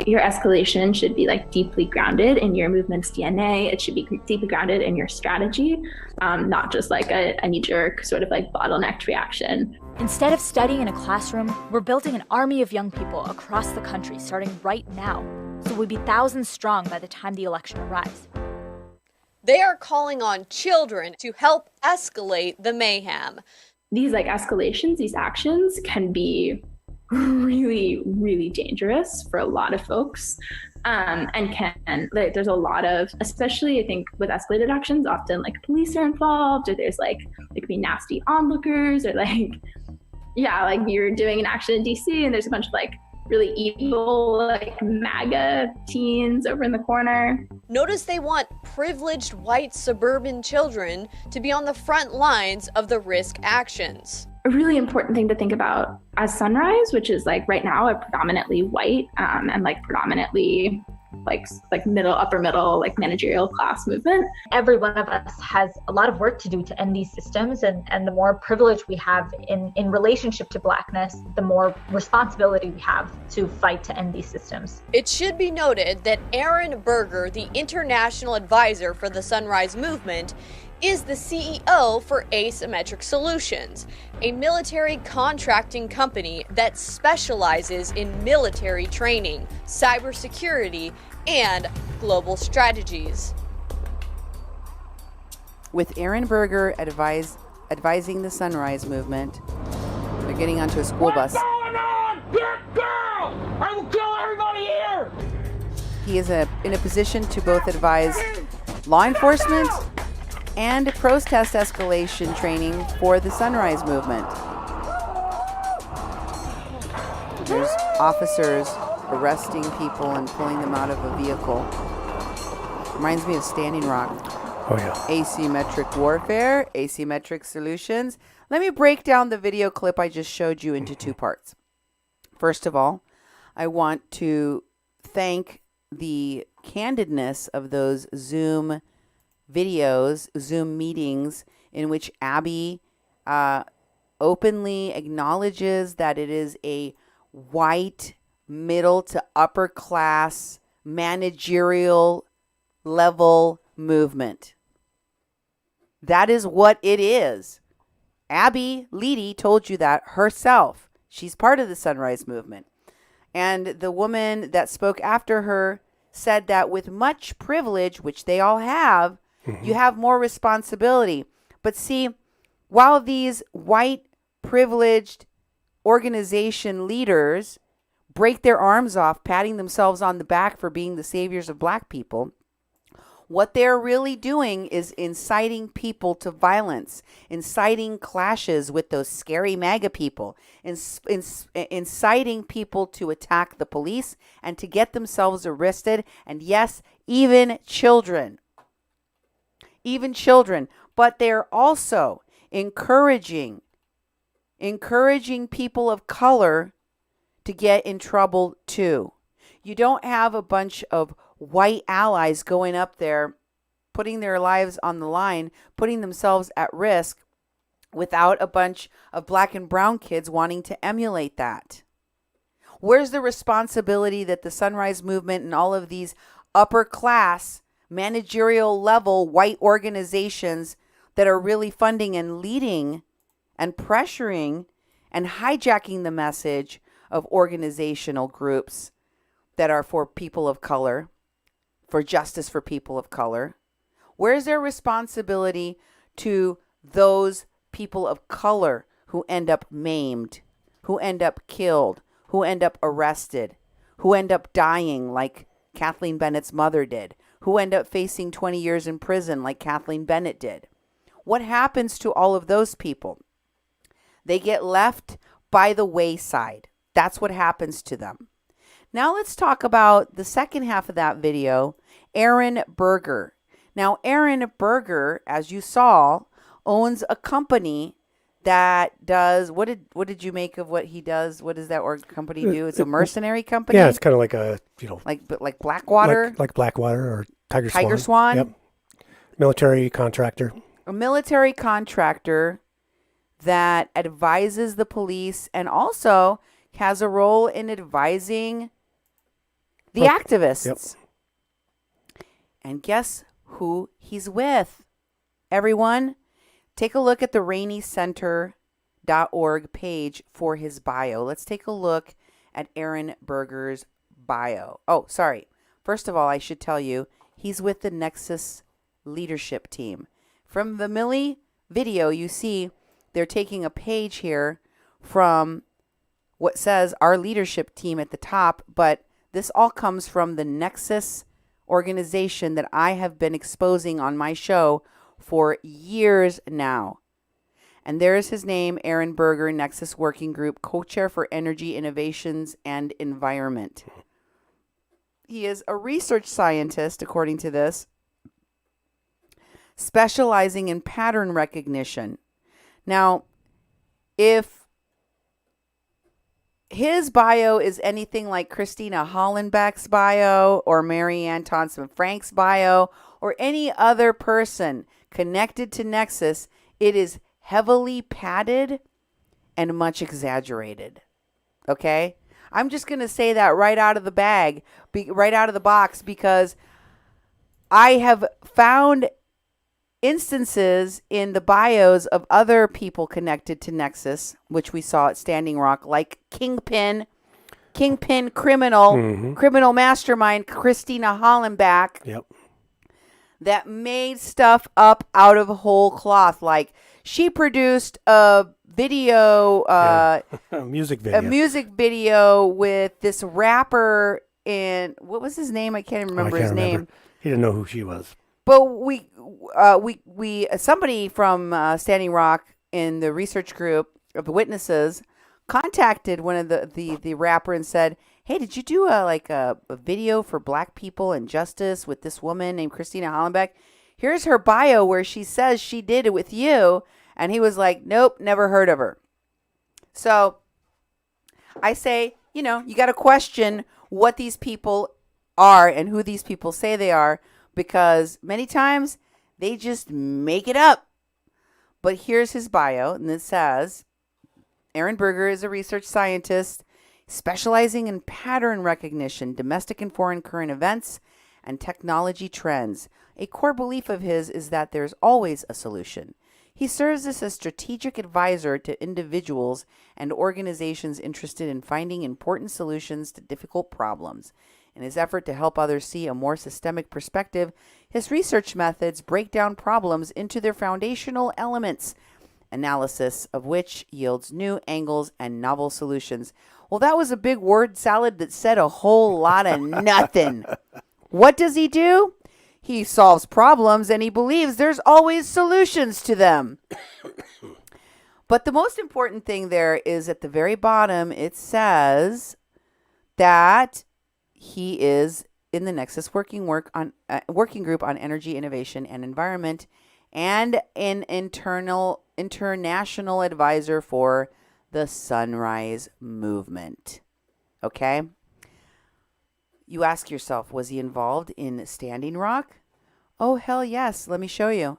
your escalation should be deeply grounded in your movement's DNA. It should be deeply grounded in your strategy, not just a knee-jerk sort of bottlenecked reaction. Instead of studying in a classroom, we're building an army of young people across the country starting right now. So we'll be thousands strong by the time the election arrives. They are calling on children to help escalate the mayhem. These escalations, these actions can be really, really dangerous for a lot of folks. There's a lot of, especially I think with escalated actions, often police are involved, or there's there could be nasty onlookers, or you're doing an action in DC and there's a bunch of really evil MAGA teens over in the corner. Notice they want privileged white suburban children to be on the front lines of the risk actions. A really important thing to think about as Sunrise, which is right now a predominantly white and predominantly middle, upper middle, managerial class movement. Every one of us has a lot of work to do to end these systems, and the more privilege we have in relationship to Blackness, the more responsibility we have to fight to end these systems. It should be noted that Aaron Berger, the international advisor for the Sunrise Movement, is the CEO for Asymmetric Solutions, a military contracting company that specializes in military training, cybersecurity, and global strategies. With Aaron Berger advising the Sunrise Movement, they're getting onto a school bus. What's going on? Get girl! I will kill everybody here! He is in a position to both advise law enforcement, and protest escalation training for the Sunrise Movement. There's officers arresting people and pulling them out of a vehicle. Reminds me of Standing Rock. Oh, yeah. Asymmetric warfare, asymmetric solutions. Let me break down the video clip I just showed you into two parts. First of all, I want to thank the candidness of those Zoom videos, Zoom meetings, in which Abby openly acknowledges that it is a white, middle to upper class, managerial level movement. That is what it is. Abby Leedy told you that herself. She's part of the Sunrise Movement. And the woman that spoke after her said that with much privilege, which they all have, you have more responsibility. But see, while these white privileged organization leaders break their arms off, patting themselves on the back for being the saviors of black people, what they're really doing is inciting people to violence, inciting clashes with those scary MAGA people, inciting people to attack the police and to get themselves arrested. And yes, even children. But they're also encouraging people of color to get in trouble too. You don't have a bunch of white allies going up there, putting their lives on the line, putting themselves at risk without a bunch of black and brown kids wanting to emulate that. Where's the responsibility that the Sunrise Movement and all of these upper class, managerial level white organizations that are really funding and leading and pressuring and hijacking the message of organizational groups that are for people of color, for justice for people of color? Where's their responsibility to those people of color who end up maimed, who end up killed, who end up arrested, who end up dying like Kathleen Bennett's mother did, who end up facing 20 years in prison like Kathleen Bennett did? What happens to all of those people? They get left by the wayside. That's what happens to them. Now let's talk about the second half of that video, Aaron Berger. Now, Aaron Berger, as you saw, owns a company that does, what did you make of what he does? What does that company do? It's a mercenary company? Yeah, it's kind of like a, like Blackwater? Like Blackwater or Tiger Swan. Tiger Swan? Yep. Military contractor. A military contractor that advises the police and also has a role in advising the activists. Yep. And guess who he's with? Everyone, take a look at the rainycenter.org page for his bio. Let's take a look at Aaron Berger's bio. Oh, sorry. First of all, I should tell you, he's with the Nexus leadership team. From the Millie video, you see they're taking a page here from what says our leadership team at the top, but this all comes from the Nexus organization that I have been exposing on my show for years now. And there's his name, Aaron Berger, Nexus Working Group, Co-Chair for Energy Innovations and Environment. He is a research scientist, according to this, specializing in pattern recognition. Now, if his bio is anything like Christina Hollenbeck's bio or Marianne Thompson-Frank's bio or any other person connected to Nexus, it is heavily padded and much exaggerated. Okay? I'm just going to say that right out of the bag, right out of the box, because I have found instances in the bios of other people connected to Nexus, which we saw at Standing Rock, like Kingpin criminal mastermind Christina Hollenbeck. Yep. That made stuff up out of whole cloth. Like, she produced a video, a music video with this rapper in, what was his name? I can't even remember his name. He didn't know who she was. But we somebody from Standing Rock in the research group of the witnesses contacted one of the rapper and said, "Hey, did you do a video for Black people and justice with this woman named Christina Hollenbeck? Here's her bio where she says she did it with you." And he was like, "Nope, never heard of her." So I say, you got to question what these people are and who these people say they are, because many times they just make it up. But here's his bio, and it says, Aaron Berger is a research scientist specializing in pattern recognition, domestic and foreign current events, and technology trends. A core belief of his is that there's always a solution. He serves as a strategic advisor to individuals and organizations interested in finding important solutions to difficult problems. In his effort to help others see a more systemic perspective, his research methods break down problems into their foundational elements, analysis of which yields new angles and novel solutions. Well, that was a big word salad that said a whole lot of nothing. What does he do? He solves problems and he believes there's always solutions to them. But the most important thing there is at the very bottom, it says that he is in the Nexus working group on energy, innovation, and environment, and an international advisor for the Sunrise Movement. Okay? You ask yourself, was he involved in Standing Rock? Oh, hell yes. Let me show you.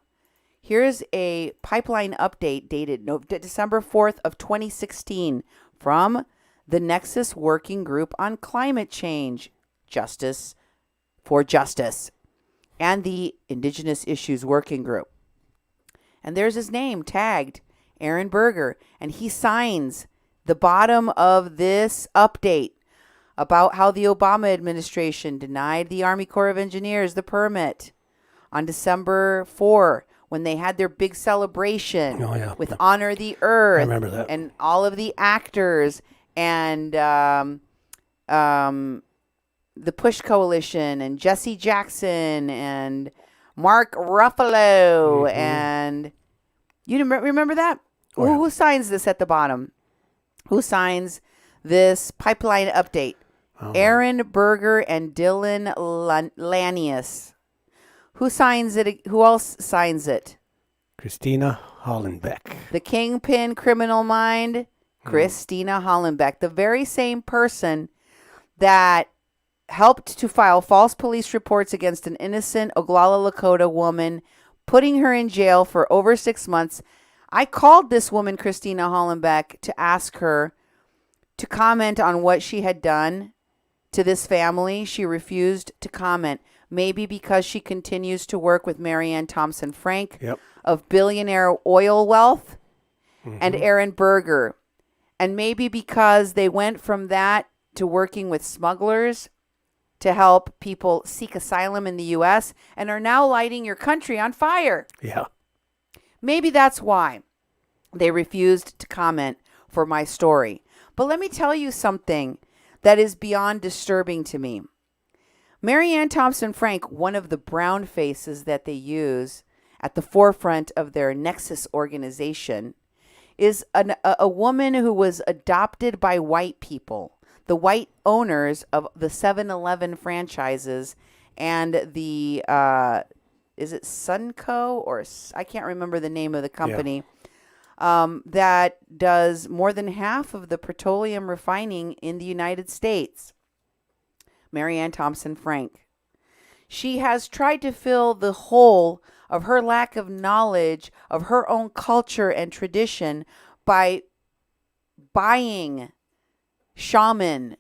Here's a pipeline update dated December 4th of 2016 from the Nexus Working Group on Climate Change, Justice for Justice, and the Indigenous Issues Working Group. And there's his name tagged, Aaron Berger, and he signs the bottom of this update about how the Obama administration denied the Army Corps of Engineers the permit on December 4, when they had their big celebration with Honor the Earth. I remember that. And all of the actors and the Push Coalition and Jesse Jackson and Mark Ruffalo. And you remember that? Oh, yeah. Who signs this at the bottom? Who signs this pipeline update? Aaron Berger and Dylan Lanius. Who signs it? Who else signs it? Christina Hollenbeck. The kingpin criminal mind, Christina Hollenbeck. The very same person that helped to file false police reports against an innocent Oglala Lakota woman, putting her in jail for over 6 months. I called this woman, Christina Hollenbeck, to ask her to comment on what she had done to this family. She refused to comment. Maybe because she continues to work with Marianne Thompson Frank of Billionaire Oil Wealth and Aaron Berger. And maybe because they went from that to working with smugglers to help people seek asylum in the U.S. and are now lighting your country on fire. Yeah. Maybe that's why they refused to comment for my story. But let me tell you something that is beyond disturbing to me. Marianne Thompson Frank, one of the brown faces that they use at the forefront of their Nexus organization, is a woman who was adopted by white people, the white owners of the 7-Eleven franchises and the, is it Sunco? Or I can't remember the name of the company. That does more than half of the petroleum refining in the United States. Marianne Thompson Frank. She has tried to fill the hole of her lack of knowledge of her own culture and tradition by buying shaman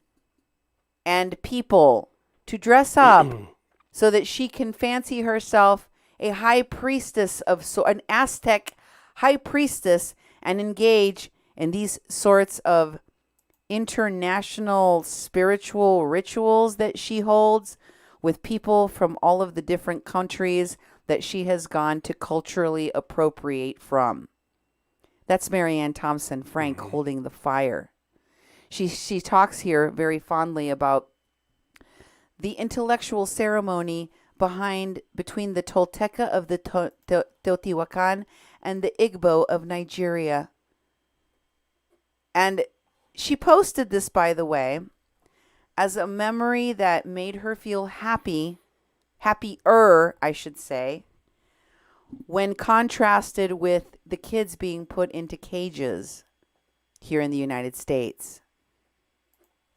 and people to dress up so that she can fancy herself a high priestess an Aztec high priestess and engage in these sorts of international spiritual rituals that she holds with people from all of the different countries that she has gone to culturally appropriate from. That's Marianne Thompson Frank holding the fire. She talks here very fondly about the intellectual ceremony between the Tolteca of the Teotihuacan and the Igbo of Nigeria. And she posted this, by the way, as a memory that made her feel happier, I should say, when contrasted with the kids being put into cages here in the United States.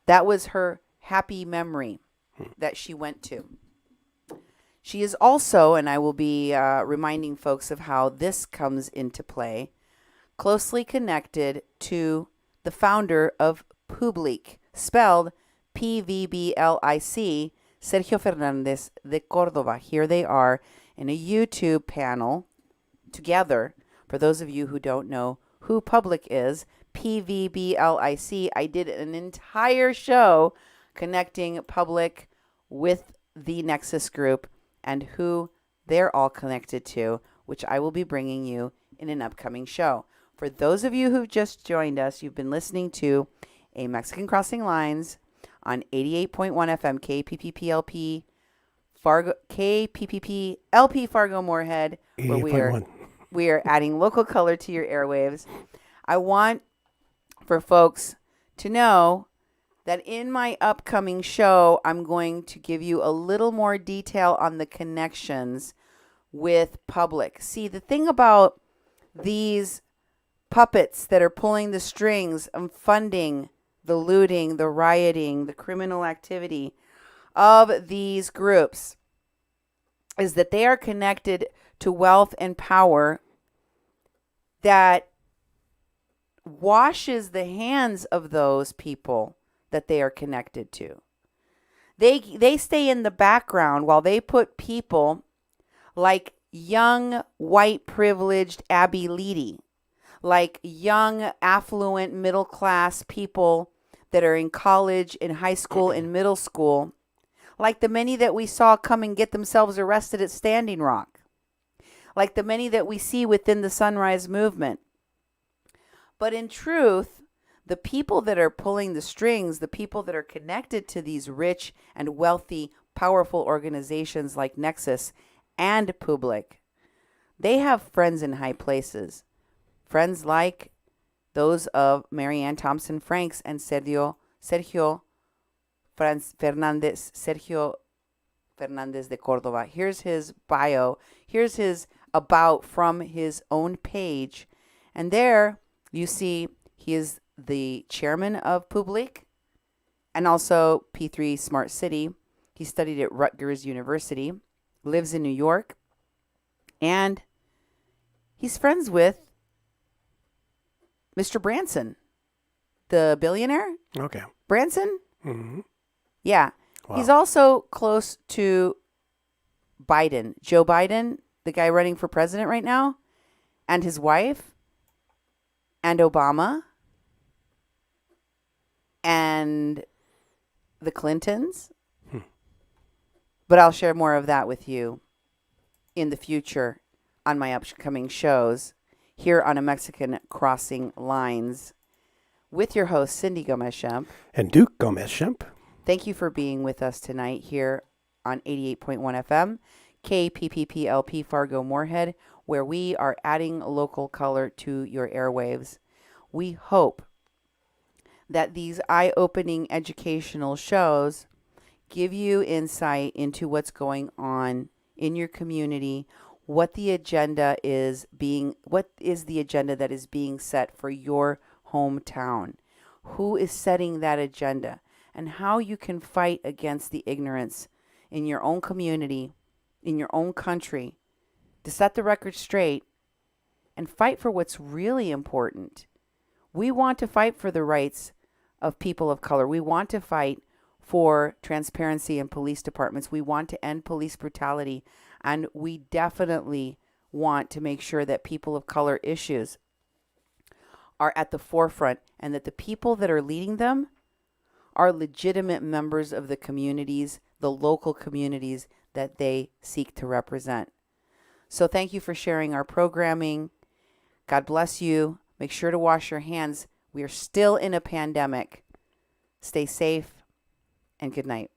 That was her happy memory that she went to. She is also, and I will be reminding folks of how this comes into play, closely connected to the founder of Public, spelled Pvblic, Sergio Fernandez de Cordova. Here they are in a YouTube panel together. For those of you who don't know who Public is, Pvblic, I did an entire show connecting Public with the Nexus group and who they're all connected to, which I will be bringing you in an upcoming show. For those of you who've just joined us, you've been listening to a Mexican Crossing Lines on 88.1 FM KPPPLP Fargo, KPPPLP Fargo Moorhead, where we are adding local color to your airwaves. I want for folks to know that in my upcoming show, I'm going to give you a little more detail on the connections with Public. See, the thing about these puppets that are pulling the strings and funding the looting, the rioting, the criminal activity of these groups is that they are connected to wealth and power that washes the hands of those people that they are connected to. They stay in the background while they put people like young, white, privileged Abby Leedy, like young, affluent, middle-class people that are in college, in high school, in middle school, like the many that we saw come and get themselves arrested at Standing Rock, like the many that we see within the Sunrise Movement. But in truth, the people that are pulling the strings, the people that are connected to these rich and wealthy, powerful organizations like Nexus and Public, they have friends in high places. Friends like those of Marianne Thompson Franks and Sergio Fernandez de Cordova. Here's his bio. Here's his about from his own page. And there you see he is the chairman of Public and also P3 Smart City. He studied at Rutgers University, lives in New York, and he's friends with Mr. Branson, the billionaire. Okay. Branson? Mm-hmm. Yeah. Wow. He's also close to Biden, Joe Biden, the guy running for president right now, and his wife, and Obama, and the Clintons. But I'll share more of that with you in the future on my upcoming shows here on A Mexican Crossing Lines with your host, Cindy Gomez-Schempp. And Duke Gomez-Schempp. Thank you for being with us tonight here on 88.1 FM, KPPPLP Fargo Moorhead, where we are adding local color to your airwaves. We hope that these eye-opening educational shows give you insight into what's going on in your community, what is the agenda that is being set for your hometown, who is setting that agenda, and how you can fight against the ignorance in your own community, in your own country, to set the record straight and fight for what's really important. We want to fight for the rights of people of color. We want to fight for transparency in police departments. We want to end police brutality. And we definitely want to make sure that people of color issues are at the forefront and that the people that are leading them are legitimate members of the communities, the local communities that they seek to represent. So thank you for sharing our programming. God bless you. Make sure to wash your hands. We are still in a pandemic. Stay safe and good night.